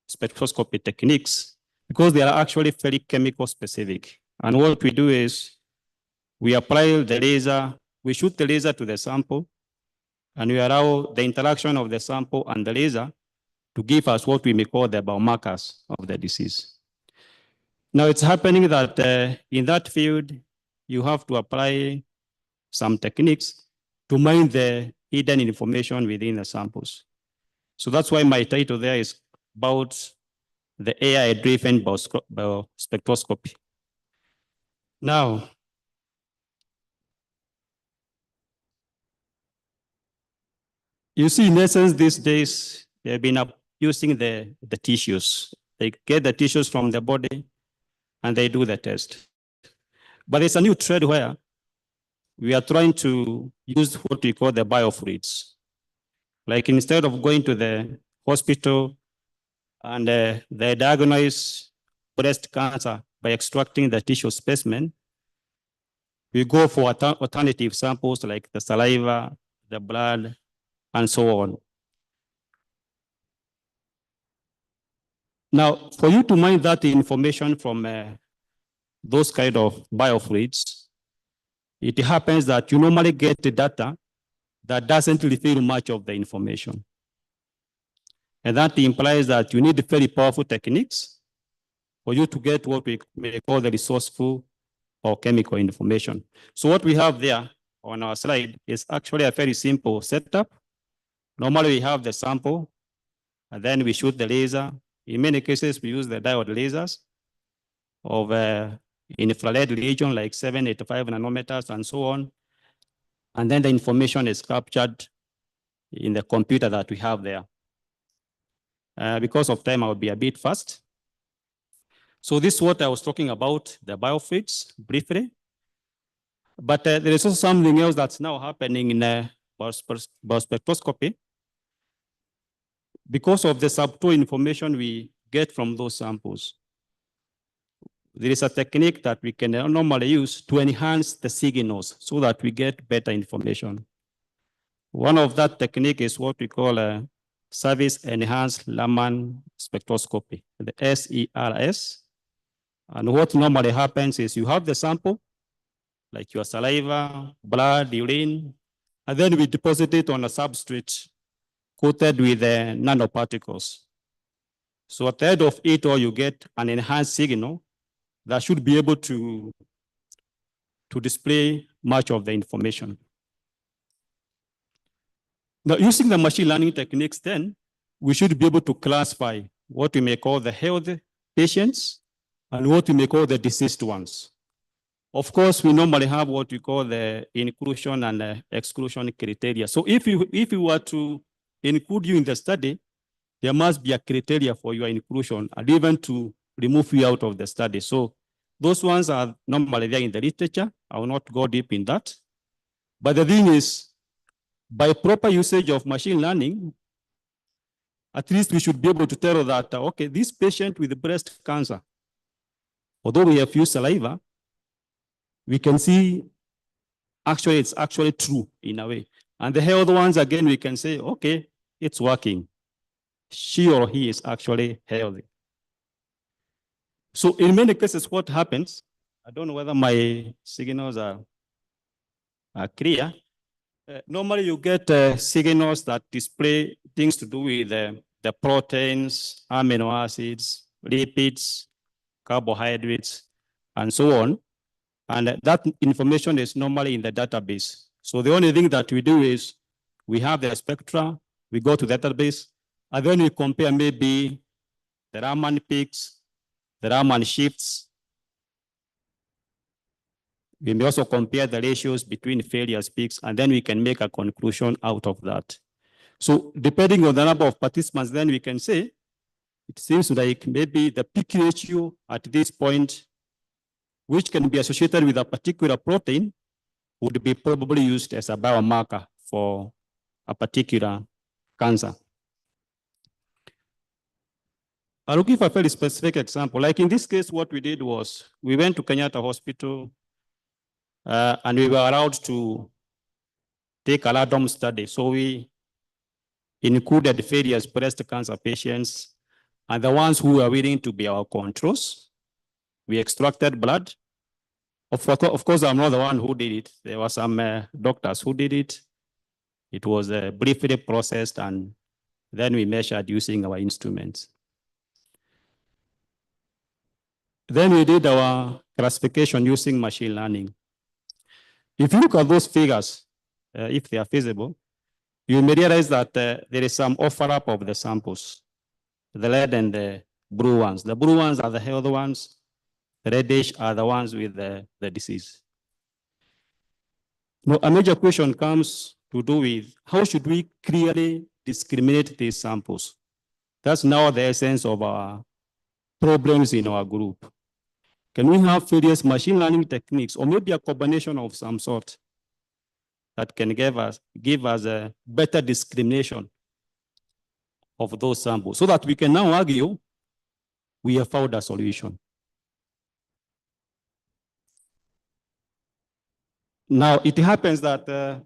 spectroscopy techniques, because they are actually very chemical specific. And what we do is we apply the laser, we shoot the laser to the sample, and we allow the interaction of the sample and the laser to give us what we may call the biomarkers of the disease. Now it's happening that in that field, you have to apply some techniques to mine the hidden information within the samples. So that's why my title there is about the AI-driven biospectroscopy. Now, you see, in essence, these days, they've been using the tissues. They get the tissues from the body and they do the test. But there's a new trend where we are trying to use what we call the biofluids. Like instead of going to the hospital and they diagnose breast cancer by extracting the tissue specimen, we go for alternative samples like the saliva, the blood, and so on. Now, for you to mine that information from those kind of biofluids, it happens that you normally get the data that doesn't reveal much of the information. And that implies that you need very powerful techniques for you to get what we may call the resourceful or chemical information. So what we have there on our slide is actually a very simple setup. Normally we have the sample, and then we shoot the laser. In many cases, we use the diode lasers of infrared region like 785 nanometers and so on. And then the information is captured in the computer that we have there. Because of time, I'll be a bit fast. So this is what I was talking about, the biofluids, briefly. But there is also something else that's now happening in biospectroscopy. Because of the subtool information we get from those samples, there is a technique that we can normally use to enhance the signals so that we get better information. One of that technique is what we call a service enhanced Raman spectroscopy, the SERS. And what normally happens is you have the sample, like your saliva, blood, urine, and then we deposit it on a substrate coated with nanoparticles. So at the end of it all, you get an enhanced signal that should be able to display much of the information. Now, using the machine learning techniques, then, we should be able to classify what we may call the healthy patients and what we may call the diseased ones. Of course, we normally have what we call the inclusion and exclusion criteria. So if you were to include you in the study, there must be a criteria for your inclusion and even to remove you out of the study. So those ones are normally there in the literature. I will not go deep in that. But the thing is, by proper usage of machine learning, at least we should be able to tell that, okay, this patient with breast cancer, although we have used saliva, we can see actually it's actually true in a way. And the health ones, again, we can say, okay, it's working. She or he is actually healthy. So in many cases, what happens, I don't know whether my signals are clear. Normally you get signals that display things to do with the proteins, amino acids, lipids, carbohydrates, and so on. And that information is normally in the database. So the only thing that we do is we have the spectra, we go to the database, and then we compare maybe the Raman peaks, the Raman shifts. We may also compare the ratios between failures peaks, and then we can make a conclusion out of that. So depending on the number of participants, then we can say, it seems like maybe the peak ratio at this point, which can be associated with a particular protein, would be probably used as a biomarker for a particular cancer. I'll give a very specific example. Like in this case, what we did was we went to Kenyatta Hospital and we were allowed to take a random study. So we included various breast cancer patients and the ones who were willing to be our controls. We extracted blood. Of course, I'm not the one who did it. There were some doctors who did it. It was briefly processed and then we measured using our instruments. Then we did our classification using machine learning. If you look at those figures, if they are feasible, you may realize that there is some overlap of the samples, the red and the blue ones. The blue ones are the healthy ones. The reddish are the ones with the disease. Now, a major question comes to do with how should we clearly discriminate these samples? That's now the essence of our problems in our group. Can we have various machine learning techniques or maybe a combination of some sort that can give us a better discrimination of those samples so that we can now argue we have found a solution? Now, it happens that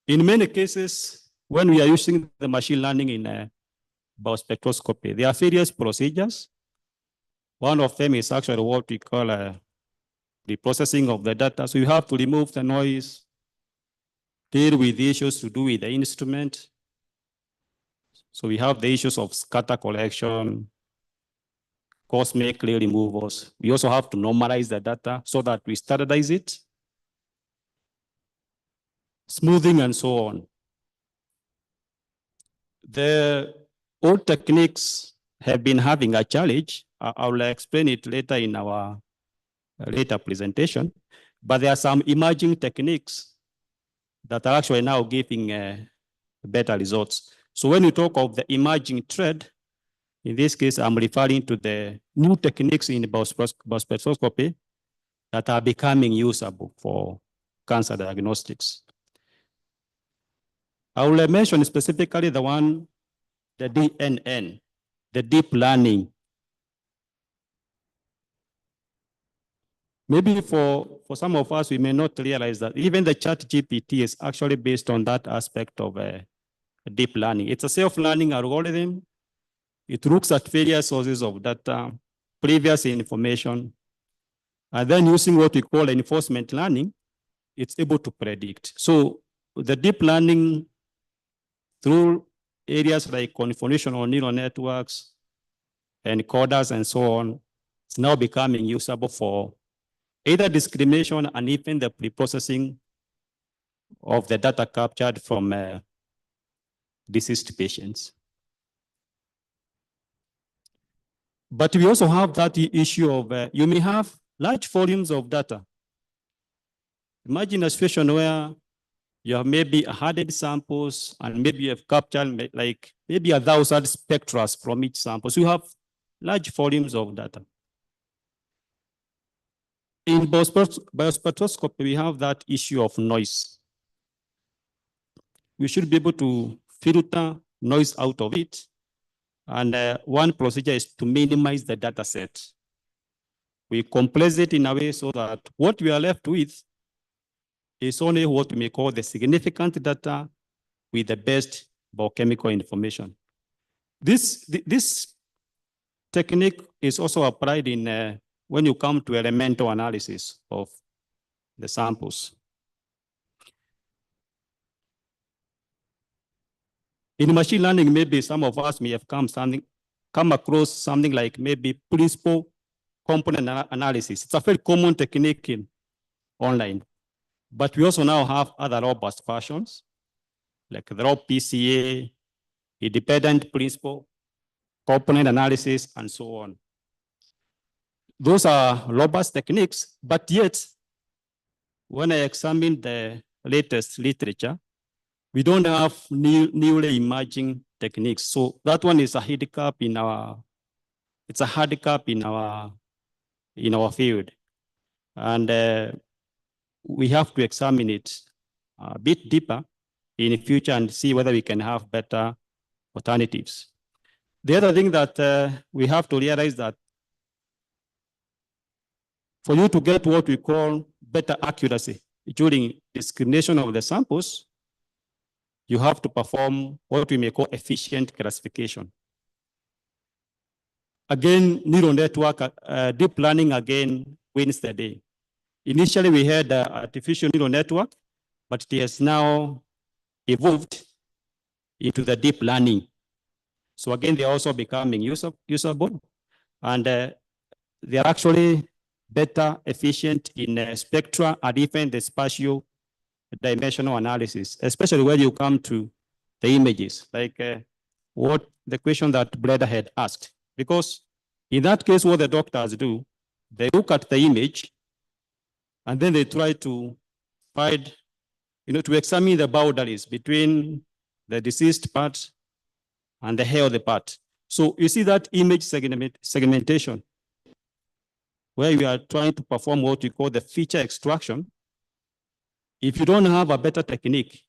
in many cases, when we are using the machine learning in biospectroscopy, there are various procedures. One of them is actually what we call the processing of the data. So you have to remove the noise, deal with the issues to do with the instrument. So we have the issues of scatter collection, course, make clear removals. We also have to normalize the data so that we standardize it, smoothing and so on. The old techniques have been having a challenge. I will explain it later in our later presentation, but there are some emerging techniques that are actually now giving better results. So when you talk of the emerging trend, in this case, I'm referring to the new techniques in biospectroscopy that are becoming usable for cancer diagnostics. I will mention specifically the one, the DNN, the deep learning. Maybe for some of us, we may not realize that even the ChatGPT is actually based on that aspect of deep learning. It's a self-learning algorithm. It looks at various sources of data, previous information, and then using what we call enforcement learning, it's able to predict. So the deep learning through areas like convolutional neural networks, encoders, and so on, it's now becoming usable for either discrimination and even the pre-processing of the data captured from deceased patients. But we also have that issue of you may have large volumes of data. Imagine a situation where you have maybe 100 samples and maybe you have captured like maybe 1,000 spectra from each sample. So you have large volumes of data. In biospectroscopy, we have that issue of noise. We should be able to filter noise out of it. And one procedure is to minimize the data set. We compress it in a way so that what we are left with is only what we may call the significant data with the best biochemical information. This technique is also applied in when you come to elemental analysis of the samples. In machine learning, maybe some of us may have come across something like maybe principal component analysis. It's a very common technique online. But we also now have other robust versions, like the raw PCA, independent principal, component analysis, and so on. Those are robust techniques, but yet, when I examine the latest literature, we don't have newly emerging techniques. So that one is a handicap in our, it's a handicap in our field. And we have to examine it a bit deeper in the future and see whether we can have better alternatives. The other thing that we have to realize that for you to get what we call better accuracy during discrimination of the samples, you have to perform what we may call efficient classification. Again, neural network, deep learning again wins the day. Initially, we had artificial neural network, but it has now evolved into the deep learning. So again, they're also becoming usable, and they're actually better efficient in spectra and even the spatial dimensional analysis, especially when you come to the images, like what the question that Breda had asked. Because in that case, what the doctors do, they look at the image and then they try to find, to examine the boundaries between the deceased part and the healthy part. So you see that image segmentation, where you are trying to perform what we call the feature extraction. If you don't have a better technique,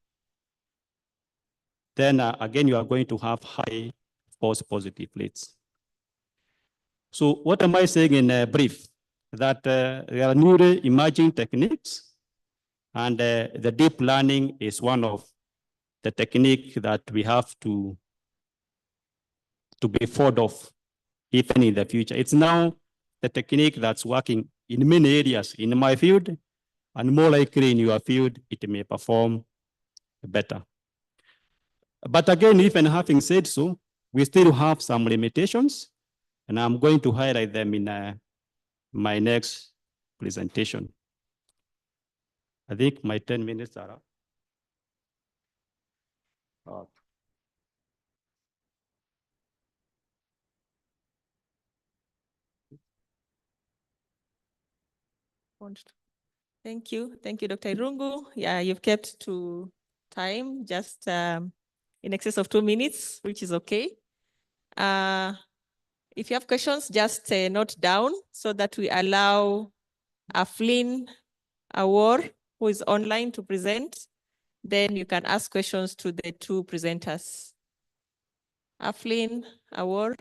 then again, you are going to have high false positive rates. So what am I saying in brief? That there are newly emerging techniques, and the deep learning is one of the technique that we have to be fond of even in the future. It's now the technique that's working in many areas in my field, and more likely in your field, it may perform better. But again, even having said so, we still have some limitations. And I'm going to highlight them in my next presentation. I think my 10 minutes are up. Thank you, Dr. Irungu. Yeah, you've kept to time, just in excess of 2 minutes, which is okay. If you have questions, just note down so that we allow Aflin Awor, who is online, to present. Then you can ask questions to the two presenters. Aflin Awor,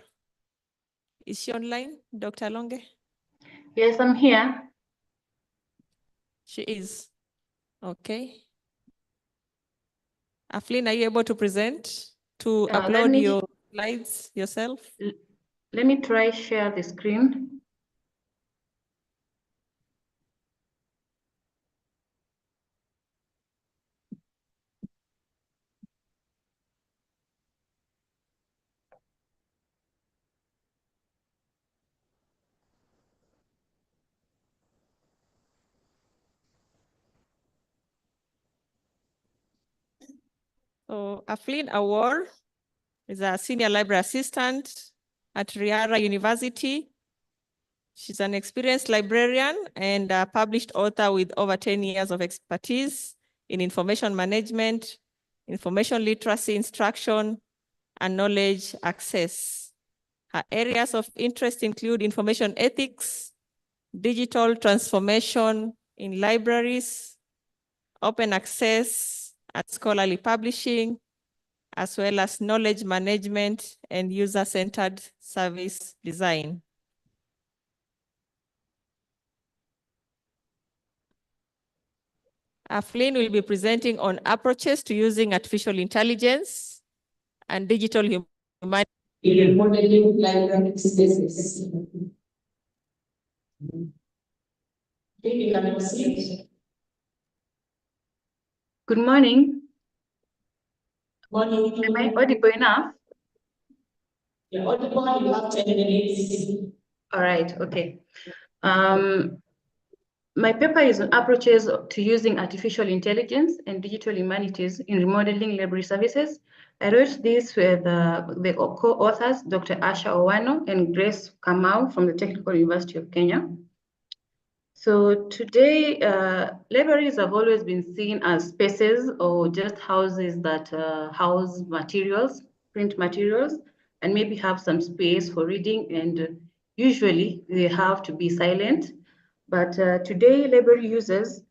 is she online, Dr. Longe? Yes, I'm here. She is. Okay. Aflin, are you able to present, to upload your slides yourself? Let me try share the screen. So Aflin Awor is a senior library assistant at Riara University. She's an experienced librarian and a published author with over 10 years of expertise in information management, information literacy instruction, and knowledge access. Her areas of interest include information ethics, digital transformation in libraries, open access and scholarly publishing, as well as knowledge management and user-centered service design. Aflin will be presenting on approaches to using artificial intelligence and digital humanity in modeling library spaces. Good morning. Morning. Am I audible enough? You're audible, you have 10 minutes. All right, okay. My paper is on approaches to using artificial intelligence and digital humanities in remodeling library services. I wrote this with the co-authors, Dr. Asha Owano and Grace Kamau from the Technical University of Kenya. So today, libraries have always been seen as spaces or just houses that house materials, print materials, and maybe have some space for reading, and usually they have to be silent. But today, library users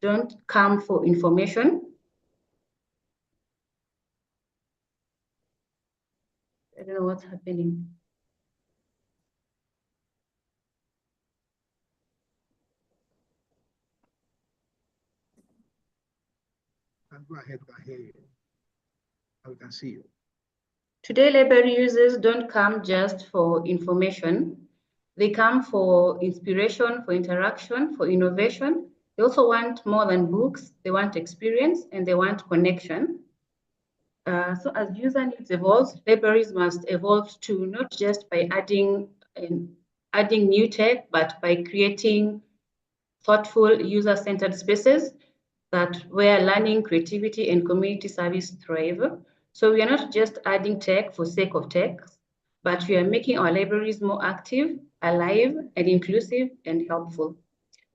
don't come for information. I don't know what's happening. Go ahead, I hear you. I can see you. Today, library users don't come just for information. They come for inspiration, for interaction, for innovation. They also want more than books. They want experience and they want connection. So as user needs evolve, libraries must evolve too, not just by adding new tech, but by creating thoughtful user-centered spaces that where learning, creativity, and community service thrive. So we are not just adding tech for sake of tech, but we are making our libraries more active, alive, and inclusive and helpful.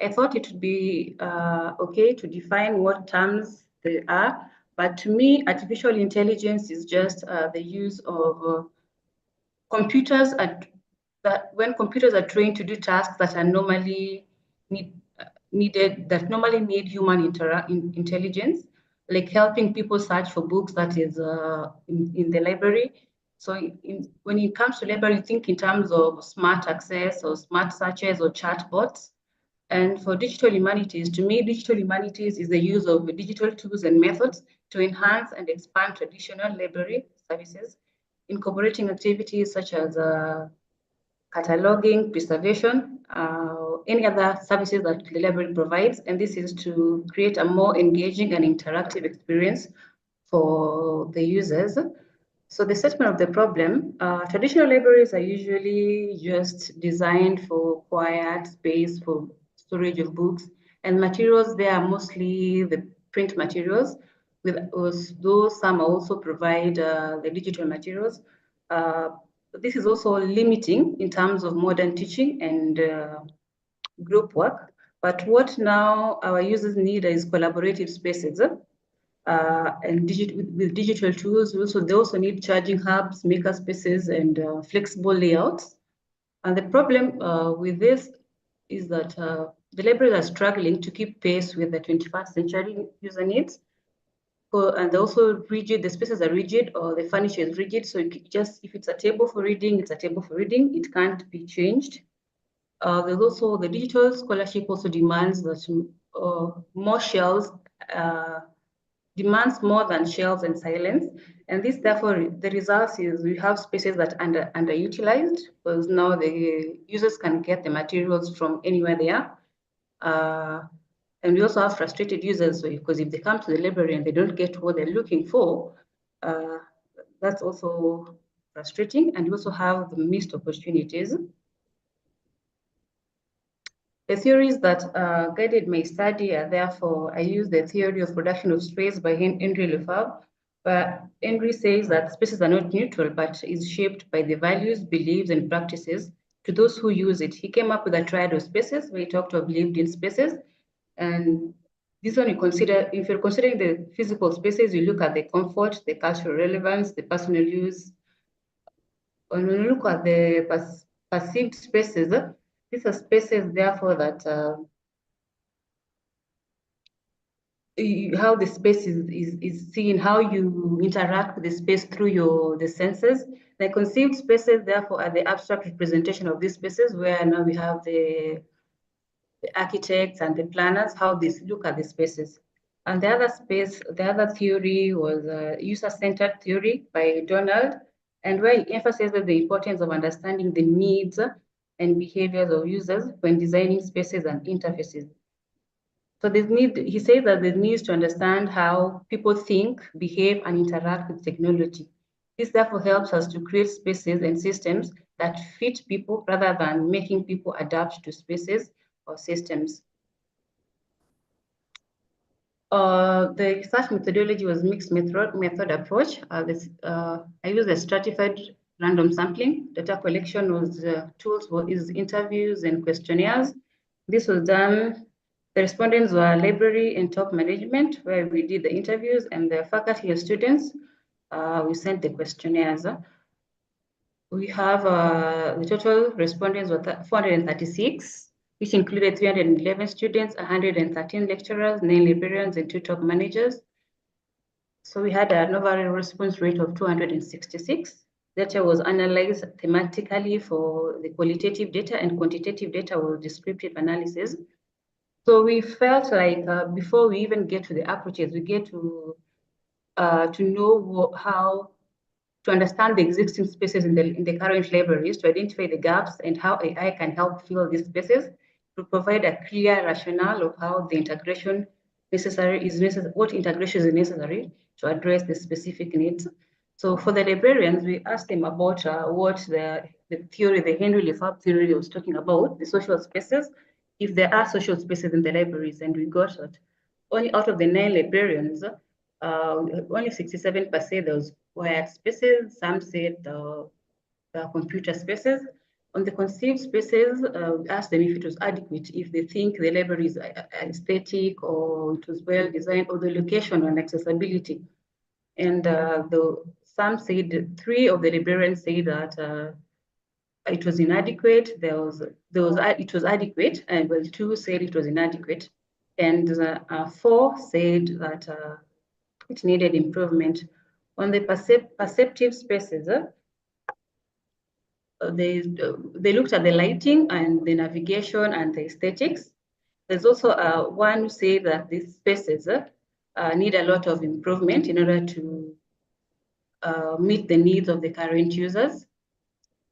I thought it would be okay to define what terms they are, but to me, artificial intelligence is just the use of computers when computers are trained to do tasks that are normally that normally need human intelligence, like helping people search for books that is in the library. So when it comes to library, think in terms of smart access or smart searches or chatbots. And for digital humanities, to me, digital humanities is the use of digital tools and methods to enhance and expand traditional library services, incorporating activities such as cataloging, preservation, any other services that the library provides. And this is to create a more engaging and interactive experience for the users. So the statement of the problem, traditional libraries are usually just designed for quiet space for storage of books, and materials there are mostly the print materials, with though some also provide the digital materials. This is also limiting in terms of modern teaching and group work. But what now our users need is collaborative spaces. And with digital tools, they also need charging hubs, maker spaces, and flexible layouts. And the problem with this is that the libraries are struggling to keep pace with the 21st century user needs. And they're also rigid, the spaces are rigid, or the furniture is rigid. So if it's a table for reading, it's a table for reading. It can't be changed. There's also the digital scholarship also demands that more shelves demands more than shelves and silence. And this, therefore, the result is we have spaces that are underutilized, because now the users can get the materials from anywhere they are. And we also have frustrated users, because if they come to the library and they don't get what they're looking for, that's also frustrating. And we also have the missed opportunities. The theories that guided my study are therefore, I use the theory of production of space by Henry Lefebvre. But Henry says that spaces are not neutral, but is shaped by the values, beliefs, and practices to those who use it. He came up with a triad of spaces where he talked of lived-in spaces. And this one you consider, if you're considering the physical spaces, you look at the comfort, the cultural relevance, the personal use. When you look at the perceived spaces, these are spaces, therefore, that how the space is seen, how you interact with the space through the senses. The conceived spaces, therefore, are the abstract representation of these spaces, where now we have the architects and the planners, how they look at the spaces. And the other theory was user-centered theory by Donald, and where he emphasizes the importance of understanding the needs and behaviors of users when designing spaces and interfaces. So he says that there needs to understand how people think, behave, and interact with technology. This therefore helps us to create spaces and systems that fit people rather than making people adapt to spaces or systems. The research methodology was mixed method approach. I used a stratified random sampling. Data collection was tools is interviews and questionnaires. This was done. The respondents were library and top management, where we did the interviews, and the faculty and students, we sent the questionnaires. We have the total respondents were 436, which included 311 students, 113 lecturers, 9 librarians, and 2 top managers. So we had an overall response rate of 266. Data was analyzed thematically for the qualitative data, and quantitative data was descriptive analysis. So we felt like before we even get to the approaches, we get to know how to understand the existing spaces in the current libraries, to identify the gaps and how AI can help fill these spaces, to provide a clear rationale of how the integration what integration is necessary to address the specific needs. So for the librarians, we asked them about what the theory, the Henry Lefebvre theory was talking about, the social spaces, if there are social spaces in the libraries, and we got that only out of the 9 librarians, only 67% those wired spaces. Some said the computer spaces. On the conceived spaces, we asked them if it was adequate, if they think the library is aesthetic or it was well designed, or the location and accessibility. And some said, 3 of the librarians say that it was inadequate. It was adequate, and well, 2 said it was inadequate, and 4 said that it needed improvement. On the perceptive spaces, they looked at the lighting and the navigation and the aesthetics. There's also one who said that these spaces need a lot of improvement in order to meet the needs of the current users.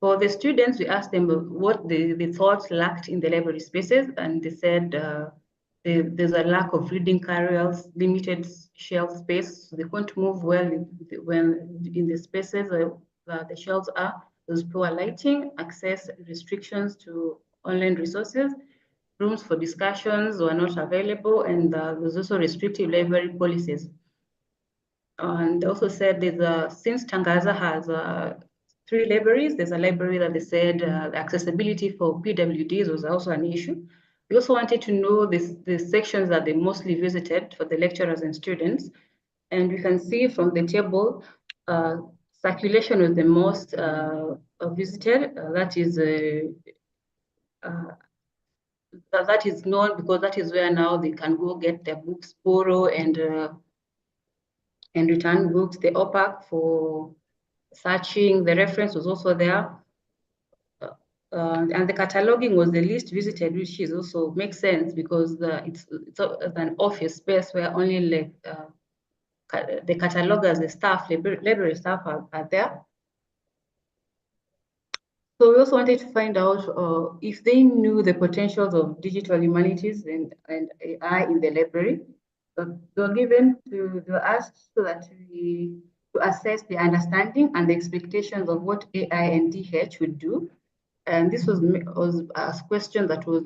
For the students, we asked them what the thoughts lacked in the library spaces, and they said there's a lack of reading carriers, limited shelf space. So they can't move well when in the spaces that the shelves are. There's poor lighting, access restrictions to online resources, rooms for discussions were not available, and there's also restrictive library policies. And they also said since Tangaza has 3 libraries, there's a library that they said the accessibility for PWDs was also an issue. We also wanted to know the sections that they mostly visited for the lecturers and students. And we can see from the table, circulation was the most visited. That is known because that is where now they can go get their books, borrow and return books. The OPAC for searching, the reference was also there. And the cataloging was the least visited, which is also makes sense because it's an office space where only like the catalogers, the staff, library staff are there. So we also wanted to find out if they knew the potentials of digital humanities and AI in the library. So they were asked so that to assess the understanding and the expectations of what AI and DH would do. And this was a question that was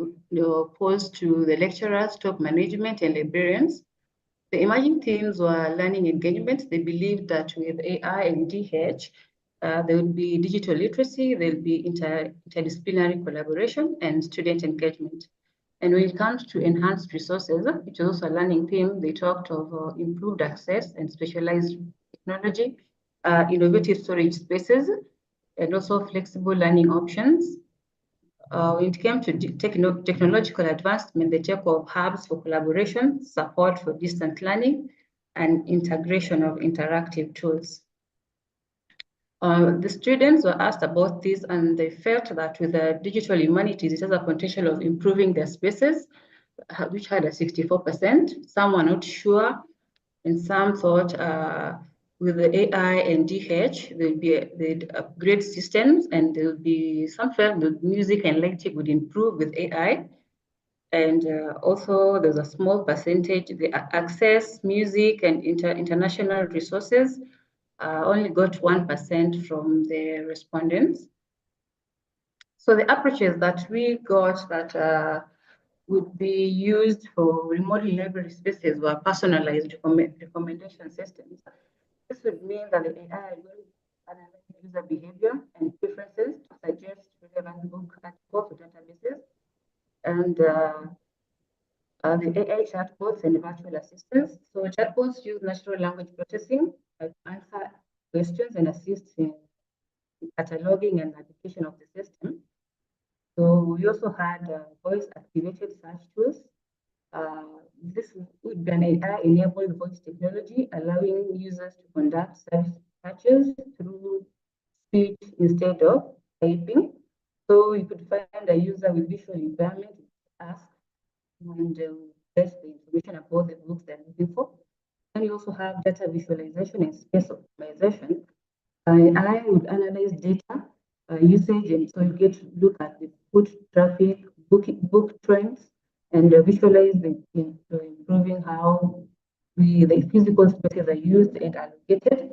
posed to the lecturers, top management, and librarians. The emerging themes were learning engagement. They believed that with AI and DH, there would be digital literacy, there will be interdisciplinary collaboration, and student engagement. And when it comes to enhanced resources, which is also a learning theme, they talked of improved access and specialized technology, innovative storage spaces, and also flexible learning options. When it came to technological advancement, the take of hubs for collaboration, support for distant learning, and integration of interactive tools. The students were asked about this, and they felt that with the digital humanities, it has a potential of improving their spaces, which had a 64%. Some were not sure, and some thought with the AI and DH, they'd upgrade systems, and there'll be some felt that music and lighting would improve with AI. And also there's a small percentage, the access, music, and international resources only got 1% from the respondents. So the approaches that we got that would be used for remodeling library spaces were personalized recommendation systems. This would mean that the AI will analyze user behavior and preferences to suggest relevant book articles or databases. And the AI chatbots and virtual assistants. So chatbots use natural language processing to answer questions and assist in cataloging and navigation of the system. So we also had voice-activated search tools. This would be an AI-enabled voice technology, allowing users to conduct service searches through speech instead of typing. So you could find a user with visual impairment, ask, and get the information about the books they're looking for. And you also have data visualization and space optimization. I would analyze data usage, and so you get to look at the foot traffic, book trends, and visualize improving how the physical spaces are used and allocated.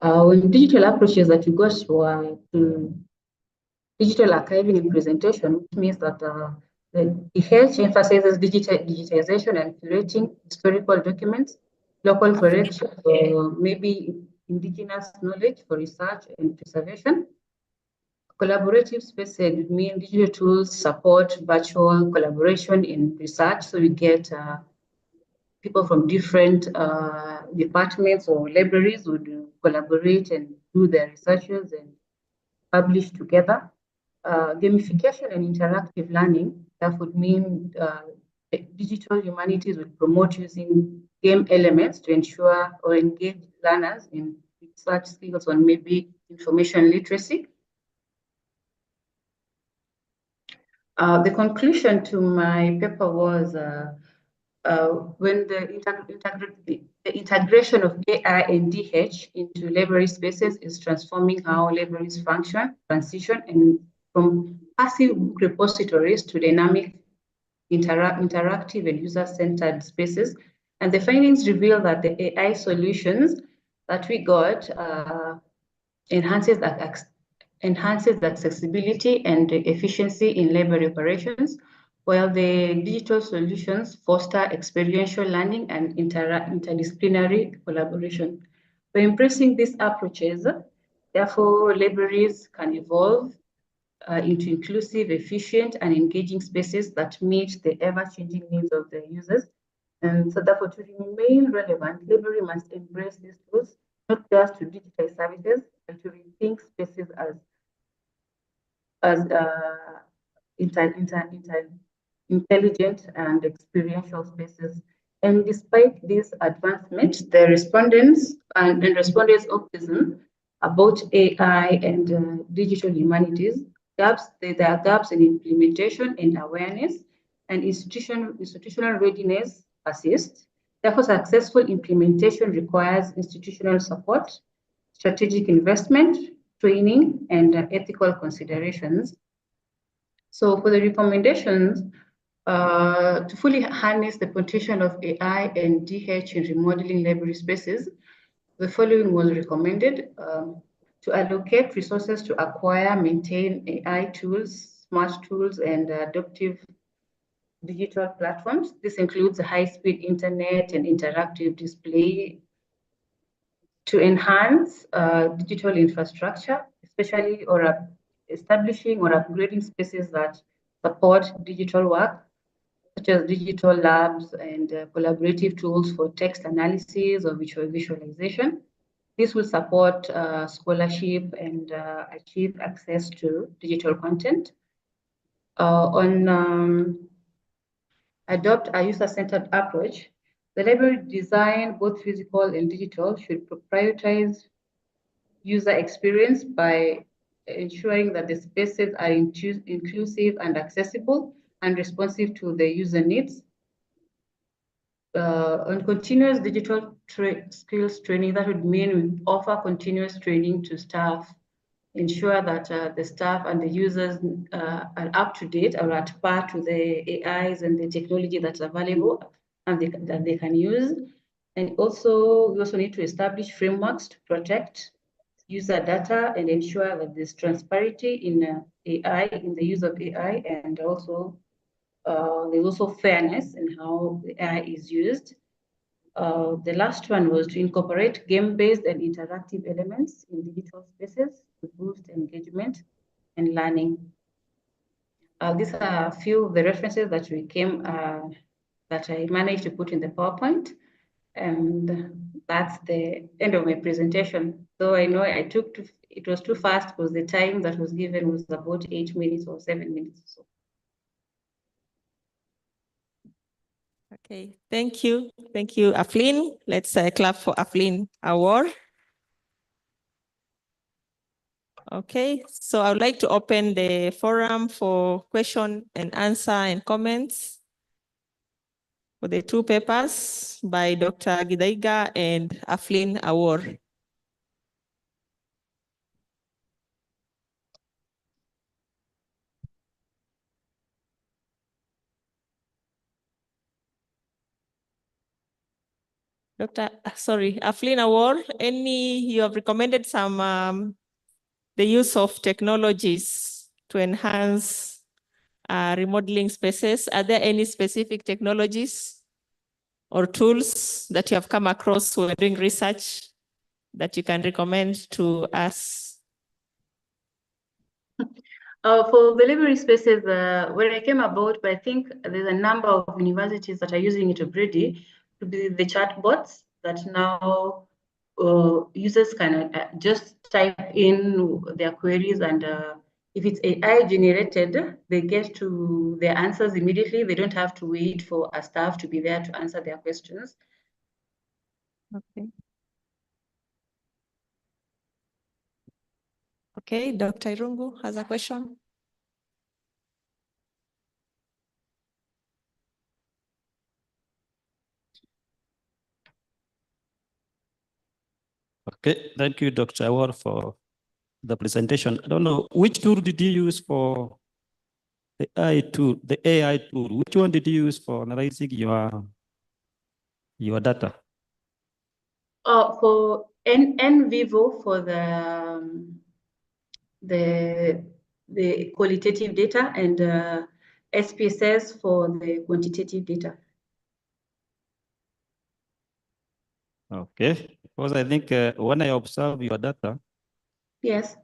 With digital approaches that you got were to digital archiving and presentation, which means that the DH emphasizes digitization and curating historical documents, local corrections, or maybe indigenous knowledge for research and preservation. Collaborative spaces would mean digital tools support virtual collaboration in research. So we get people from different departments or libraries would collaborate and do their researches and publish together. Gamification and interactive learning, that would mean digital humanities would promote using game elements to ensure or engage learners in research skills on maybe information literacy. The conclusion to my paper was when the integration of AI and DH into library spaces is transforming how libraries function, transition, and from passive repositories to dynamic interactive and user-centered spaces. And the findings reveal that the AI solutions that we got enhances accessibility and efficiency in library operations, while the digital solutions foster experiential learning and interdisciplinary collaboration. By embracing these approaches, therefore, libraries can evolve into inclusive, efficient, and engaging spaces that meet the ever-changing needs of the users. And so therefore, to remain relevant, library must embrace these tools, not just to digitize services, and to rethink spaces as intelligent and experiential spaces. And despite these advancements, the respondents' optimism about AI and digital humanities there are gaps in implementation and awareness, and institutional readiness persists. Therefore, successful implementation requires institutional support, strategic investment, training, and ethical considerations. So for the recommendations, to fully harness the potential of AI and DH in remodeling library spaces, the following was recommended: to allocate resources to acquire, maintain AI tools, smart tools, and adaptive digital platforms. This includes high-speed internet and interactive display to enhance digital infrastructure, especially establishing or upgrading spaces that support digital work, such as digital labs and collaborative tools for text analysis or visualization. This will support scholarship and achieve access to digital content. Adopt a user-centered approach. The library design, both physical and digital, should prioritize user experience by ensuring that the spaces are inclusive and accessible and responsive to the user needs. On continuous digital skills training, that would mean we offer continuous training to staff, ensure that the staff and the users are up to date or at par to the AIs and the technology that's available and that they can use. And also, we also need to establish frameworks to protect user data and ensure that there's transparency in AI, in the use of AI, and also there's also fairness in how the AI is used. The last one was to incorporate game-based and interactive elements in digital spaces to boost engagement and learning. These are a few of the references that that I managed to put in the PowerPoint. And that's the end of my presentation. So I know it was too fast because the time that was given was about 8 minutes or 7 minutes. So. Okay, thank you. Thank you, Aflin. Let's clap for Aflin Award. Okay, so I would like to open the forum for question and answer and comments for the two papers by Dr. Gidaiga and Aflin Award. Aflin Award, you have recommended some, the use of technologies to enhance remodeling spaces. Are there any specific technologies or tools that you have come across when doing research that you can recommend to us? For the library spaces, where I came about, but I think there's a number of universities that are using it already to be the chatbots that now users can just type in their queries, and if it's AI generated, they get to their answers immediately. They don't have to wait for a staff to be there to answer their questions. Okay. Okay, Dr. Irungu has a question. Okay, thank you, Dr. Awar, for the presentation. I don't know, which tool did you use for the AI tool, which one did you use for analyzing your data? For N Vivo for the qualitative data, and SPSS for the quantitative data. Okay, because I think when I observe your data, Yes.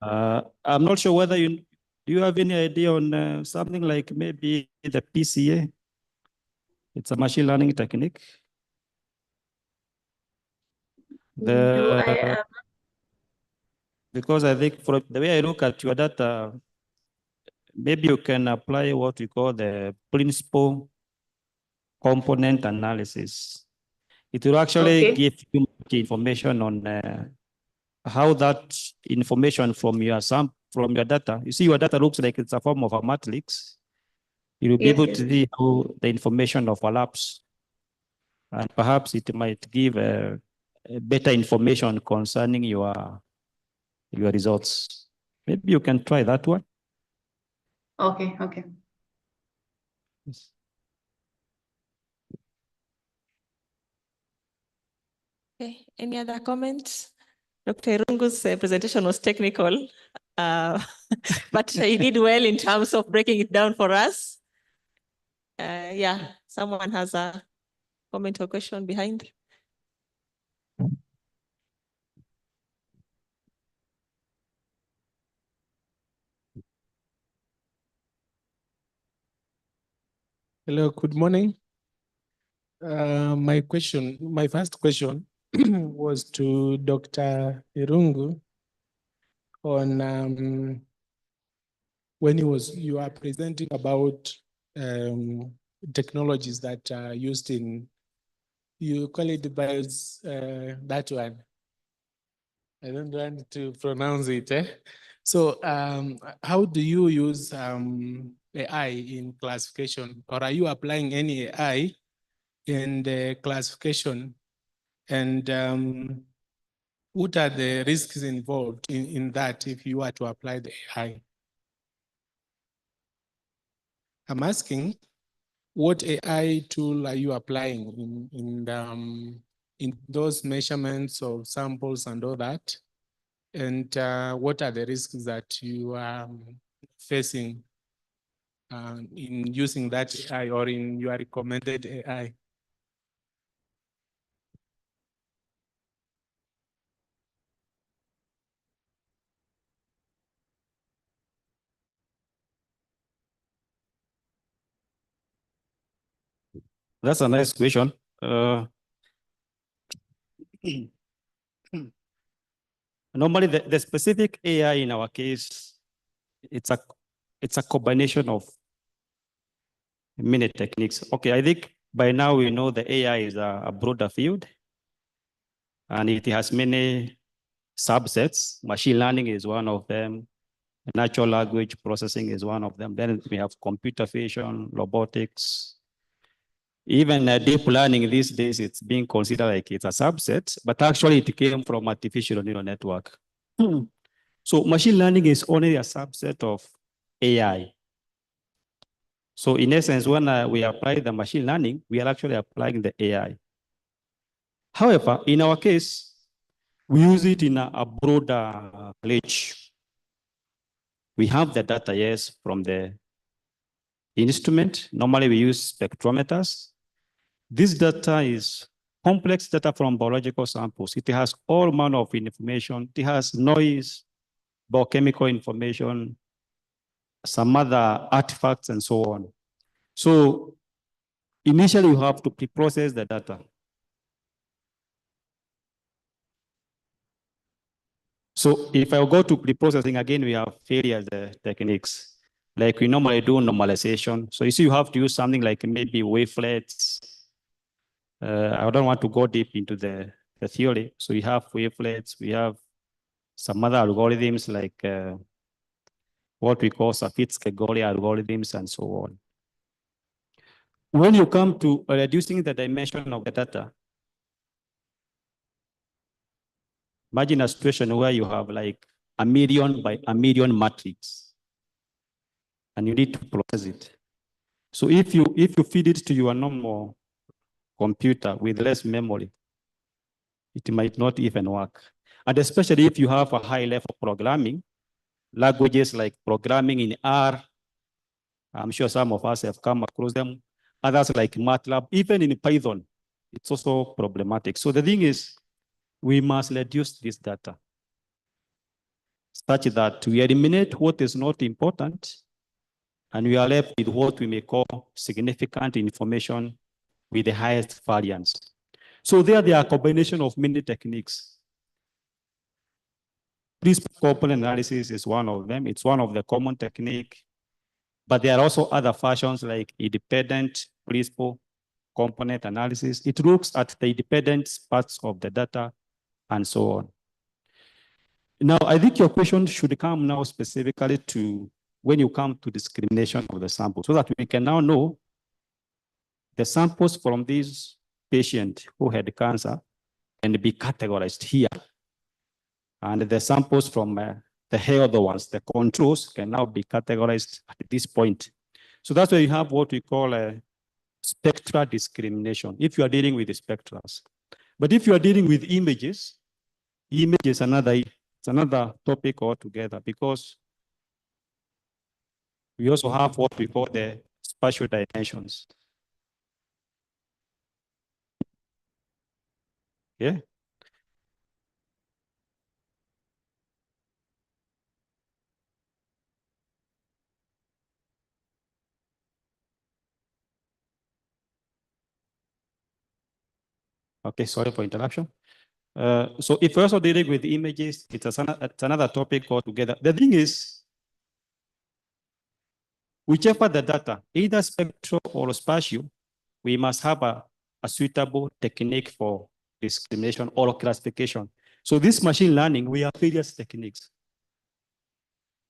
I'm not sure whether do you have any idea on something like maybe the PCA? It's a machine learning technique. Because I think from the way I look at your data, maybe you can apply what we call the principal component analysis. It will actually give you information on how that information from your data. You see, your data looks like it's a form of a matrix. You will be able to see how the information overlaps, and perhaps it might give a better information concerning your results. Maybe you can try that one. Okay, okay. Yes. Okay, any other comments? Dr. Irungu's presentation was technical, but he did well in terms of breaking it down for us. Yeah, someone has a comment or question behind? Hello, good morning. My first question was to Dr. Irungu on when you are presenting about technologies that are used in, you call it that one. I don't want to pronounce it. So how do you use AI in classification, or are you applying any AI in the classification? And what are the risks involved in that if you are to apply the AI? I'm asking, what AI tool are you applying in those measurements of samples and all that? And what are the risks that you are facing in using that AI or in your recommended AI? That's a nice question. Normally, the specific AI in our case, it's a combination of many techniques. Okay, I think by now we know the AI is a broader field, and it has many subsets. Machine learning is one of them. Natural language processing is one of them. Then we have computer vision, robotics. Even deep learning these days, it's being considered like it's a subset, but actually it came from artificial neural network. So machine learning is only a subset of AI. So in essence, when we apply the machine learning, we are actually applying the AI. However, in our case, we use it in a broader range. We have the data, yes, from the instrument. Normally we use spectrometers. This data is complex data from biological samples. It has all manner of information. It has noise, biochemical information, some other artifacts, and so on. So initially you have to pre-process the data. So if I go to pre-processing, again, we have various techniques. Like we normally do normalization. So you see, you have to use something like maybe wavelets. I don't want to go deep into the theory. So we have wavelets, we have some other algorithms like what we call Safit-Skegoli algorithms and so on. When you come to reducing the dimension of the data, imagine a situation where you have like 1 million by 1 million matrix. and you need to process it. So if you feed it to your normal computer with less memory, it might not even work. And especially if you have a high level programming, languages like programming in R, I'm sure some of us have come across them, others like MATLAB, even in Python, it's also problematic. So the thing is, we must reduce this data such that we eliminate what is not important and we are left with what we may call significant information with the highest variance. So there are a combination of many techniques. Principal component analysis is one of them. It's one of the common techniques, but there are also other fashions like independent principal component analysis. It looks at the independent parts of the data and so on. Now, I think your question should come now specifically to when you come to discrimination of the sample, so that we can now know the samples from these patients who had cancer can be categorized here. And the samples from the healthy ones, the controls, can now be categorized at this point. So that's why you have what we call a spectral discrimination, if you are dealing with the spectrals. But if you are dealing with images, image is another topic altogether, because we also have what we call the spatial dimensions. Yeah. Okay, sorry for interruption. So if we're also dealing with images, it's another topic altogether. The thing is, whichever the data, either spectral or spatial, we must have a suitable technique for discrimination or classification. So this machine learning, we have various techniques.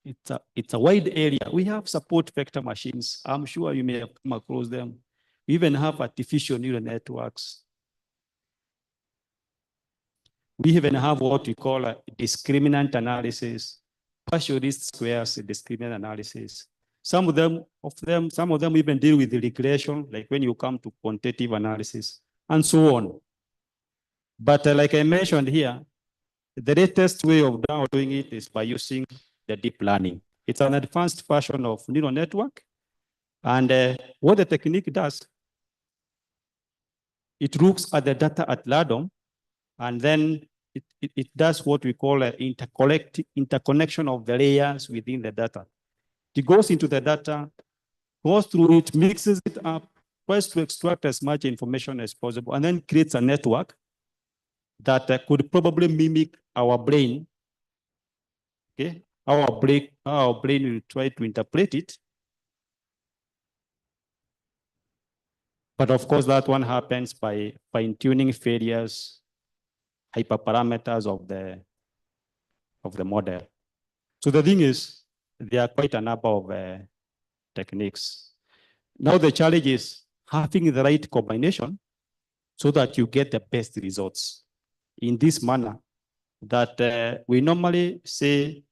It's a wide area. We have support vector machines. I'm sure you may have come across them. We even have artificial neural networks. We even have what we call a discriminant analysis, partial least squares discriminant analysis. Some of them even deal with the regression, like when you come to quantitative analysis, and so on. But like I mentioned here, the latest way of now doing it is by using the deep learning. It's an advanced version of neural network. And what the technique does, it looks at the data at random, and then it does what we call an interconnection of the layers within the data. It goes into the data, goes through it, mixes it up, tries to extract as much information as possible, and then creates a network that could probably mimic our brain. Okay, our brain will try to interpret it. But of course, that one happens by fine-tuning failures, hyperparameters of the model. So the thing is, there are quite a number of techniques. Now the challenge is having the right combination so that you get the best results in this manner that we normally say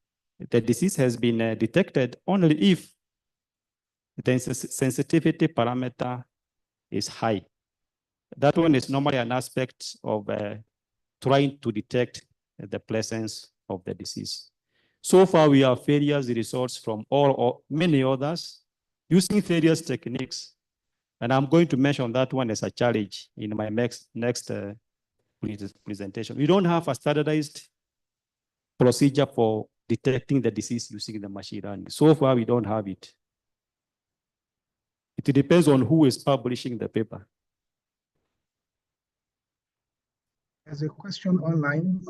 the disease has been detected only if the sensitivity parameter is high. That one is normally an aspect of trying to detect the presence of the disease. So far, we have various results from many others using various techniques. And I'm going to mention that one as a challenge in my next presentation. We don't have a standardized procedure for detecting the disease using the machine learning. So far, we don't have it. It depends on who is publishing the paper. There's a question online.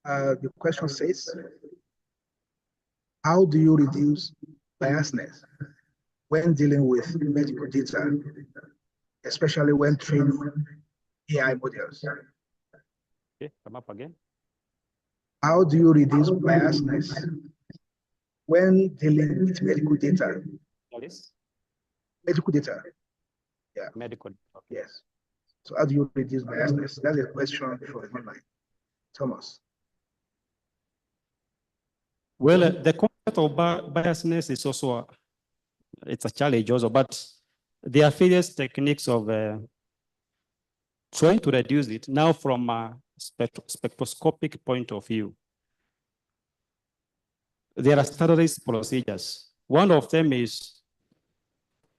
The question says, how do you reduce biasness when dealing with medical data, especially when training AI models? Okay, come up again. How do you reduce biasness when dealing with medical data? Yes. Medical data. Yeah. Medical. Okay. Yes. So how do you reduce biasness? That's a question for online. Thomas. Well, the concept of biasness is also it's a challenge also, but there are various techniques of trying to reduce it. Now, from a spectroscopic point of view, there are standardized procedures. One of them is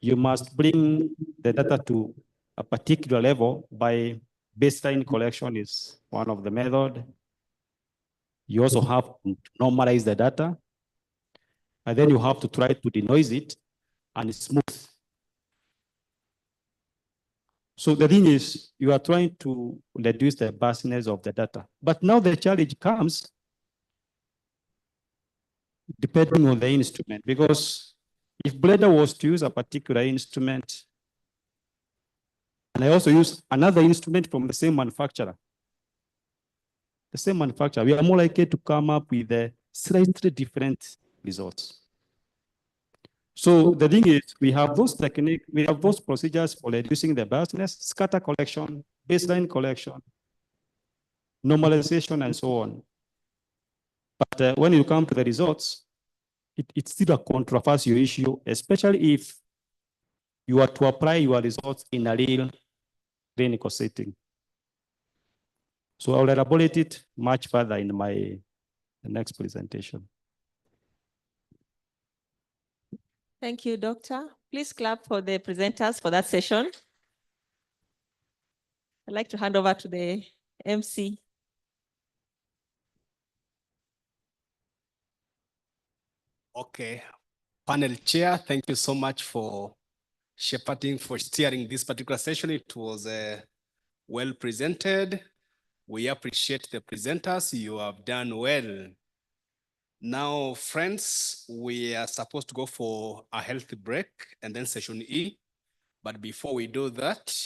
you must bring the data to a particular level by baseline collection is one of the method. You also have to normalize the data, and then you have to try to denoise it and smooth. So the thing is, you are trying to reduce the biasness of the data. But now the challenge comes depending on the instrument, because if Blender was to use a particular instrument, and I also use another instrument from the same manufacturer, we are more likely to come up with a slightly different results. So the thing is, we have those techniques, we have those procedures for reducing the biasness, scatter collection, baseline collection, normalization, and so on. But when you come to the results, it's still a controversial issue, especially if you are to apply your results in a real clinical setting. So I'll elaborate it much further in my next presentation. Thank you, Doctor. Please clap for the presenters for that session. I'd like to hand over to the MC. Okay, panel chair, thank you so much for shepherding, for steering this particular session. It was well presented. We appreciate the presenters. You have done well. Now, friends, we are supposed to go for a healthy break and then session E. But before we do that,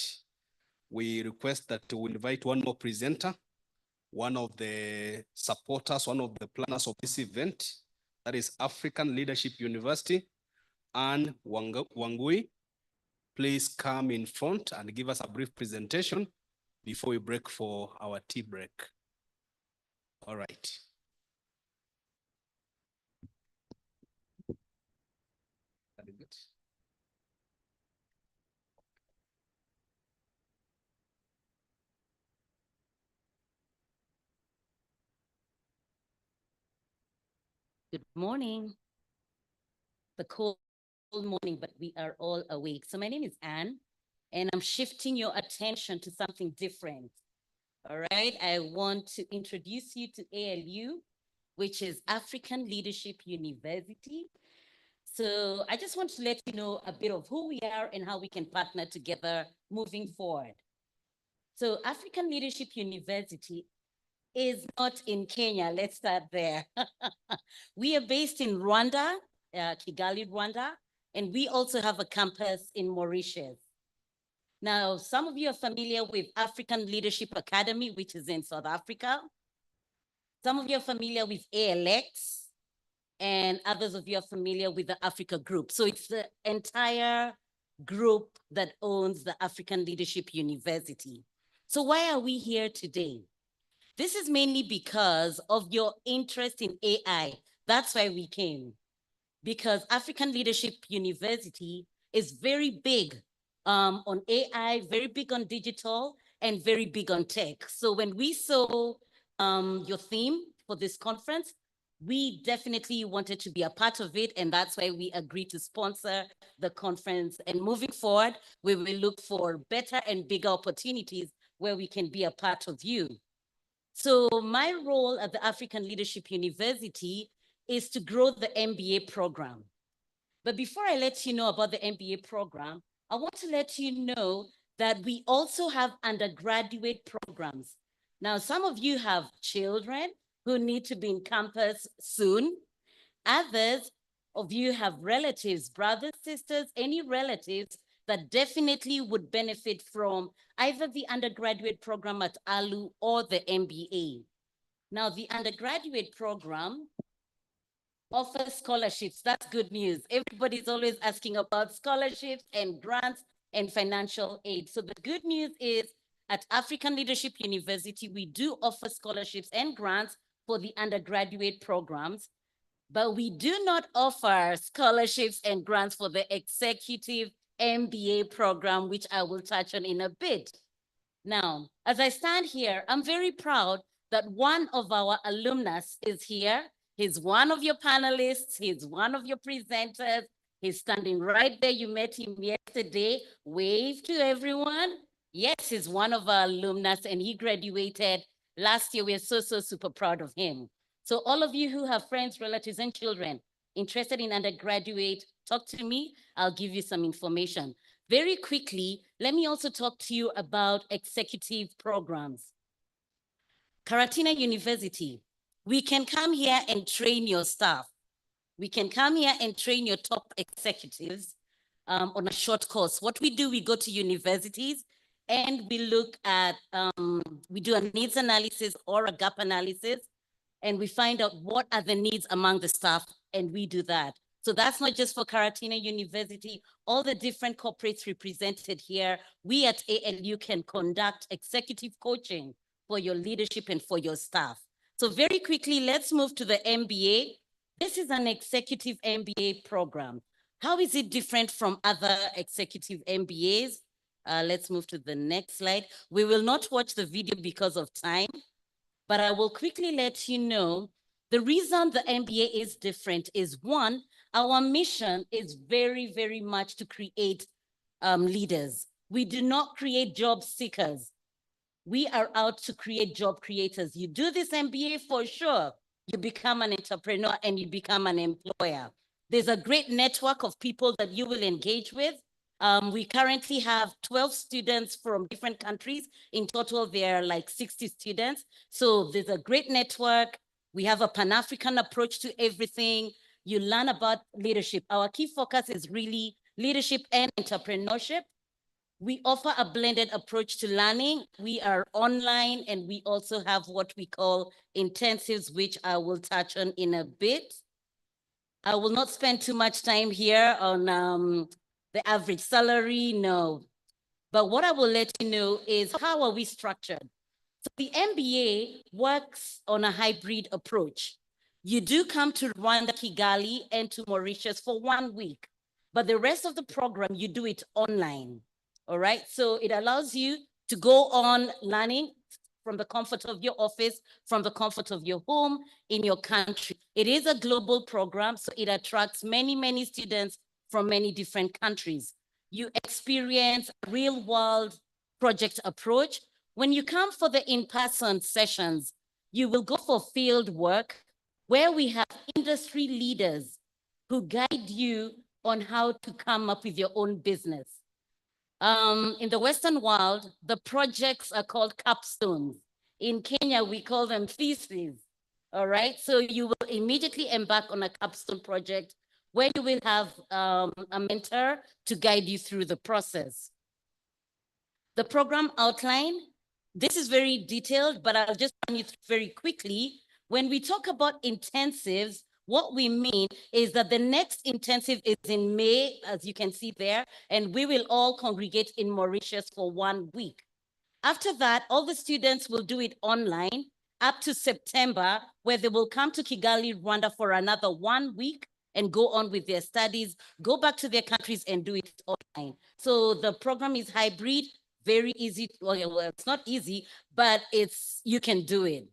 we request that we invite one more presenter, one of the supporters, one of the planners of this event, that is African Leadership University, Anne Wangui. Please come in front and give us a brief presentation before we break for our tea break. All right. That is it. Good morning. The cold morning, but we are all awake. So my name is Anne, and I'm shifting your attention to something different. All right, I want to introduce you to ALU, which is African Leadership University. So I just want to let you know a bit of who we are and how we can partner together moving forward. So African Leadership University is not in Kenya. Let's start there. We are based in Rwanda, Kigali, Rwanda, and we also have a campus in Mauritius. Now, some of you are familiar with African Leadership Academy, which is in South Africa. Some of you are familiar with ALX, and others of you are familiar with the Africa Group. So it's the entire group that owns the African Leadership University. So why are we here today? This is mainly because of your interest in AI. That's why we came. Because African Leadership University is very big on AI, very big on digital, and very big on tech. So when we saw your theme for this conference, we definitely wanted to be a part of it, and that's why we agreed to sponsor the conference. And moving forward, we will look for better and bigger opportunities where we can be a part of you. So my role at the African Leadership University is to grow the MBA program. But before I let you know about the MBA program, I want to let you know that we also have undergraduate programs. Now, some of you have children who need to be in campus soon. Others of you have relatives, brothers, sisters, any relatives that definitely would benefit from either the undergraduate program at ALU or the MBA. Now, the undergraduate program offers scholarships. That's good news. Everybody's always asking about scholarships and grants and financial aid. So the good news is at African Leadership University, we do offer scholarships and grants for the undergraduate programs. but we do not offer scholarships and grants for the executive MBA program, which I will touch on in a bit. Now, as I stand here, I'm very proud that one of our alumnus is here. He's one of your panelists. He's one of your presenters. He's standing right there. You met him yesterday. Wave to everyone. Yes, he's one of our alumnus and he graduated last year. We're so super proud of him. So all of you who have friends, relatives, and children interested in undergraduate, talk to me. I'll give you some information. Very quickly, let me also talk to you about executive programs. Karatina University, we can come here and train your staff. We can come here and train your top executives on a short course. What we do, we go to universities and we look at, we do a needs analysis or a gap analysis, and we find out what are the needs among the staff, and we do that. So that's not just for Karatina University, all the different corporates represented here, we at ALU can conduct executive coaching for your leadership and for your staff. So very quickly, let's move to the MBA. This is an executive MBA program. How is it different from other executive MBAs? Let's move to the next slide. We will not watch the video because of time, but I will quickly let you know the reason the MBA is different is one, our mission is very, very much to create leaders. We do not create job seekers. We are out to create job creators. You do this MBA for sure, you become an entrepreneur and you become an employer. There's a great network of people that you will engage with. We currently have 12 students from different countries. In total, there are like 60 students. So there's a great network. We have a Pan-African approach to everything. You learn about leadership. Our key focus is really leadership and entrepreneurship. We offer a blended approach to learning. We are online and we also have what we call intensives, which I will touch on in a bit. I will not spend too much time here on the average salary, no. But what I will let you know is how are we structured? So the MBA works on a hybrid approach. You do come to Rwanda, Kigali, and to Mauritius for 1 week, but the rest of the program, you do it online. All right, so it allows you to go on learning from the comfort of your office, from the comfort of your home, in your country. It is a global program, so it attracts many, many students from many different countries. You experience a real-world project approach. When you come for the in-person sessions, you will go for field work where we have industry leaders who guide you on how to come up with your own business. In the Western world, the projects are called capstones. In Kenya, we call them theses. All right, so you will immediately embark on a capstone project where you will have a mentor to guide you through the process. The program outline, this is very detailed, but I'll just run you through very quickly. When we talk about intensives, what we mean is that the next intensive is in May, as you can see there, and we will all congregate in Mauritius for 1 week. After that, all the students will do it online up to September, where they will come to Kigali, Rwanda for another 1 week and go on with their studies, go back to their countries and do it online. So the program is hybrid, very easy. Well, it's not easy, but you can do it.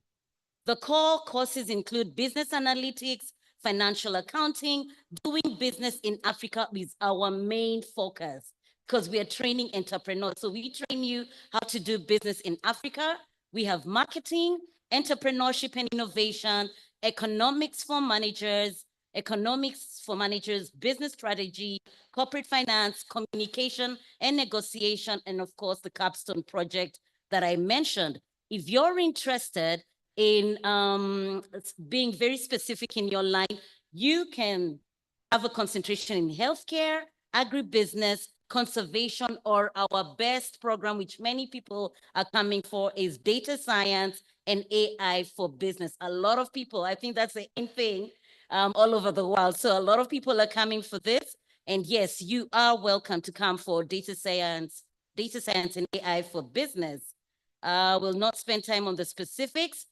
The core courses include business analytics, financial accounting. Doing business in Africa is our main focus because we are training entrepreneurs. So we train you how to do business in Africa. We have marketing, entrepreneurship and innovation, economics for managers, business strategy, corporate finance, communication and negotiation, and of course the capstone project that I mentioned. If you're interested in being very specific in your line, you can have a concentration in healthcare, agribusiness, conservation, or our best program, which many people are coming for, is data science and AI for business. A lot of people, I think that's the in thing all over the world. So a lot of people are coming for this. And yes, you are welcome to come for data science and AI for business. We'll not spend time on the specifics.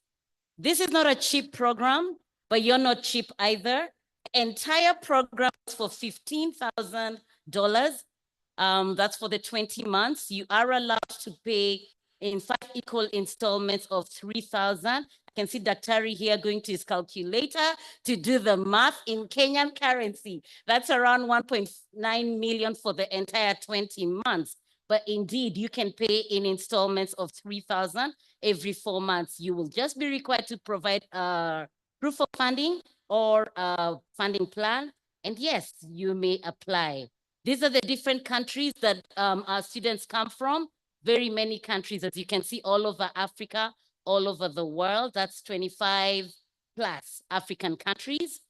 This is not a cheap program, but you're not cheap either. entire program is for $15,000. That's for the 20 months. You are allowed to pay in 5 equal installments of 3,000. I can see Daktari here going to his calculator to do the math in Kenyan currency. That's around 1.9 million for the entire 20 months. But indeed, you can pay in installments of 3,000 every 4 months. You will just be required to provide a proof of funding or a funding plan. And yes, you may apply. These are the different countries that our students come from. Very many countries, as you can see, all over Africa, all over the world. That's 25 plus African countries.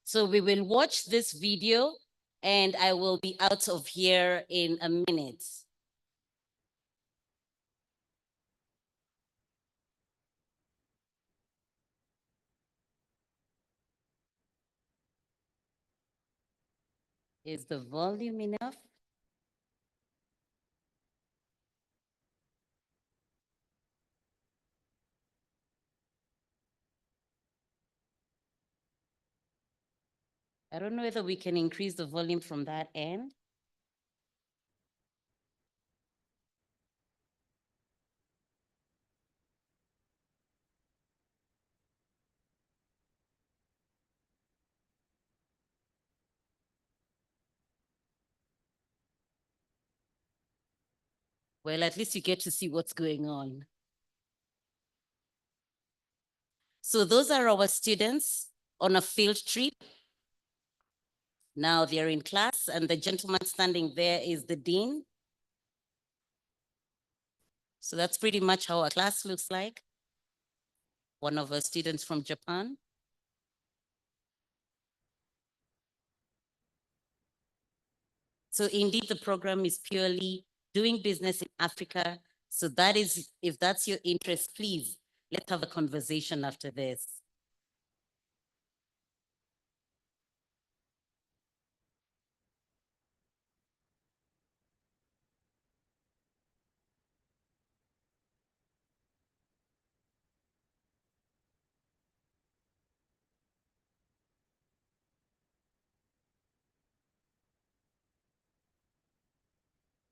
So we will watch this video and I will be out of here in a minute. Is the volume enough? I don't know whether we can increase the volume from that end. Well, at least you get to see what's going on. So those are our students on a field trip. Now they're in class and the gentleman standing there is the dean. So that's pretty much how our class looks like. One of our students from Japan. So indeed, the program is purely doing business in Africa. So that is, if that's your interest, please, let's have a conversation after this.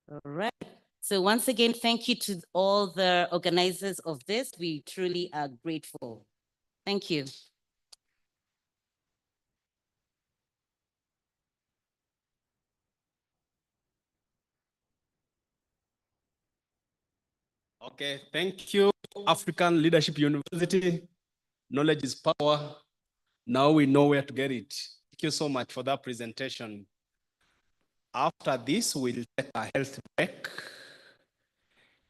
All right. So once again, thank you to all the organizers of this. We truly are grateful. Thank you. Okay, thank you, African Leadership University. Knowledge is power. Now we know where to get it. Thank you so much for that presentation. After this, we'll take a health break.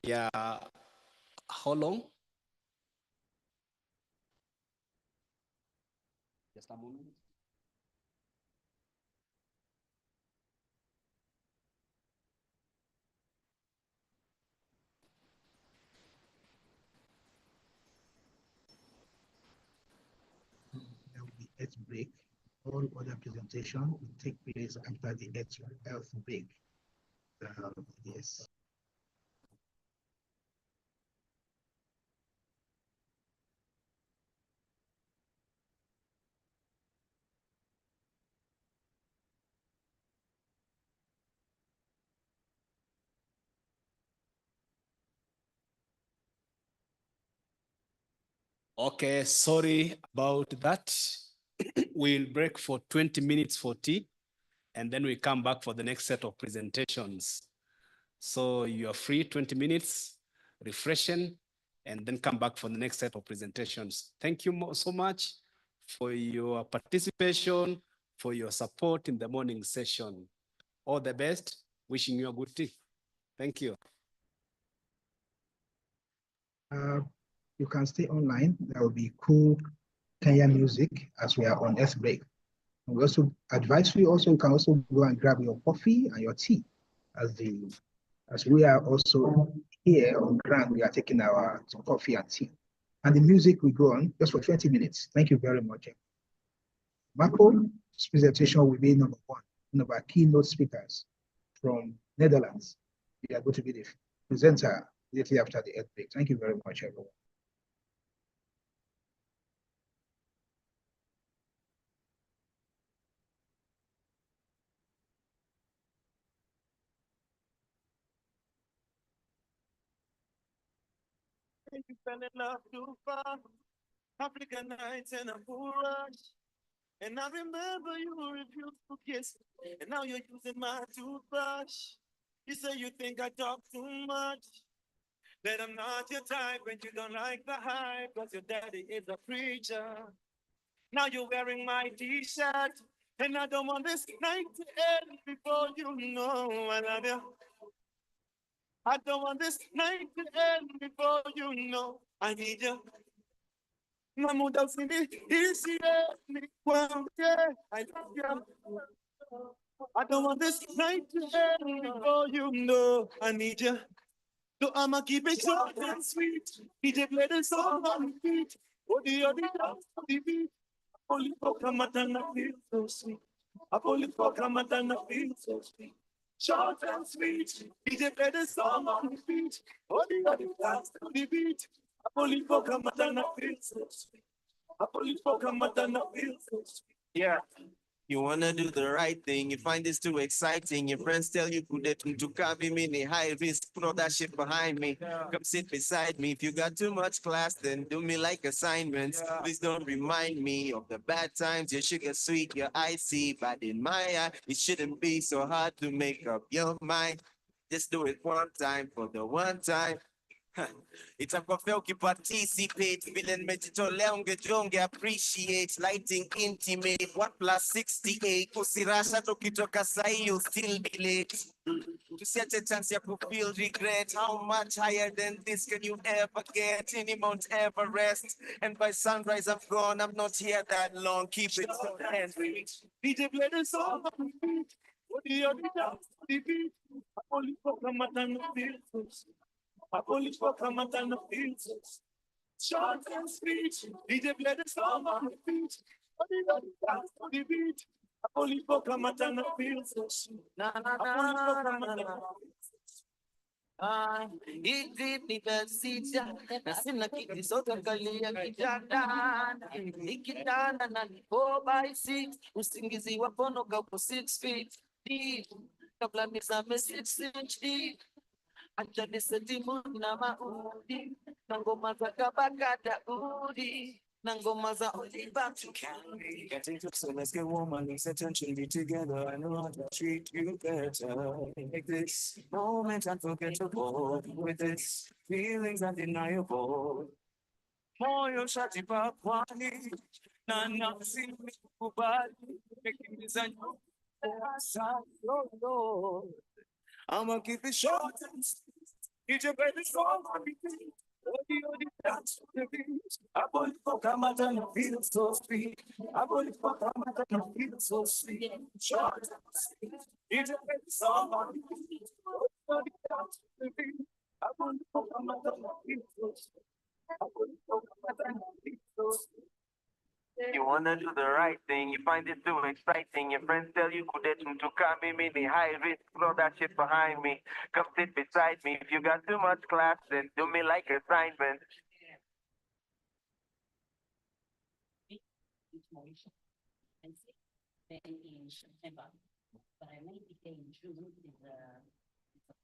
Yeah, how long? Just a moment. There will be health break. All other presentation will take place after the health break. Yes. Okay, sorry about that. We'll break for 20 minutes for tea, and then we come back for the next set of presentations. So you are free 20 minutes, refreshing, and then come back for the next set of presentations. Thank you so much for your participation, for your support in the morning session. All the best. Wishing you a good tea. Thank you. You can stay online. There will be cool Kenyan music as we are on earth break. And we also advise you also, you can also go and grab your coffee and your tea as we are also here on ground, we are taking our coffee and tea. And the music will go on just for 20 minutes. Thank you very much. Marco's presentation will be number one, one of our keynote speakers from Netherlands. We are going to be the presenter immediately after the earthquake. Thank you very much, everyone. You fell in love too far. African nights and a bull rush. And I remember you refused to kiss. And now you're using my toothbrush. You say you think I talk too much. That I'm not your type and you don't like the hype. Cause your daddy is a preacher. Now you're wearing my t-shirt. And I don't want this night to end before you know I love you. I don't want this night to end before you know I need you. My mood out in it, easy, I love you. I don't want this night to end before you know I need you. So I'ma keep it short and sweet. DJ play the song on repeat. Oh, the dance to the beat. Only for Kamatana feel so sweet. I only for Kamatana feel so sweet. Short and sweet. DJ play the song on repeat. Oh, the dance to the beat. I only for Kamatana feel so sweet. I only for Kamatana feel so sweet. Yeah. You wanna do the right thing, you find this too exciting. Your friends tell you put it into copy me, high risk, throw that shit behind me. Come sit beside me. If you got too much class, then do me like assignments. Please don't remind me of the bad times. Your sugar sweet, your icy, but in my eye, it shouldn't be so hard to make up your mind. Just do it one time for the one time. Itakuwa ukiparticipate vile nimejitolea ungejonge appreciate lighting intimate 1+68 usirasha tukitoka sahi you still be late. Tusiache chance ya feel regret. How much higher than this can you ever get? Any Mount Everest, and by sunrise I'm gone. I'm not here that long. Keep it and reach. DJ play the song on repeat. What do you dance to the beat? I only for Ramadan feels. I only for Ramadan feels. Short and sweet. DJ play the song on repeat. What do you dance to the beat? I only for Ramadan feels. Na na na na na. Hivi nimesita na sina kiti sote kalia kitanda nikitanda na ni 4x6 usingizi wa pono kauko 6 feet deep kabla nisame 6 inch deep acha nisetimu na maudi na ngoma za kabaka Daudi na ngoma za Oliver to carry. Getting to so let's get woman, let's attention be together. I know how to treat you better. Make this moment unforgettable. With this feelings undeniable. Moyo shati papwani na nafsi mikubali. Making this unusual. I'ma keep it short and sweet. It's your baby song on repeat. Odi dance to the beat. I believe for Kamata and feel so sweet. I believe for Kamata and feel so sweet. Short and sweet. It's your baby song on repeat. Odi dance to the beat. I believe for Kamata and feel so sweet. I believe for Kamata and feel so sweet. You wanna do the right thing, you find it too exciting. Your friends tell you couldn't to come me, the high risk, throw that shit behind me. Come sit beside me. If you got too much class, then do me like assignment. Then in September, but I might be there in June is a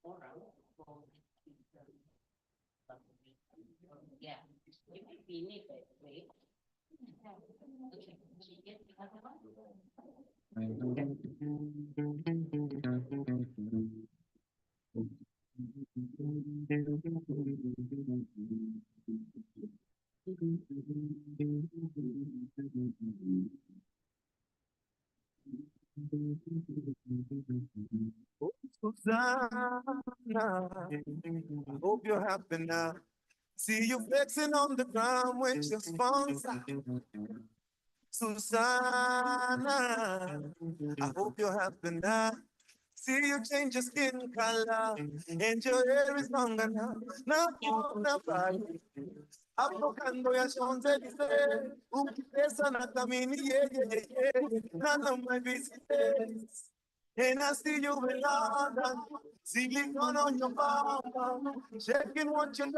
forum for yeah, you might be in it, right? Okay, so you get the other one? Susanna, I hope you're happy now. See you flexing on the ground with your sponsor. Susanna, I hope you're happy now. See you change your skin color and your hair is longer now. Now you're body. Avocando ya Champs-Élysées, ukipesa na thamini none of my business. And I see you in London, silicone on your mama, checking what you know.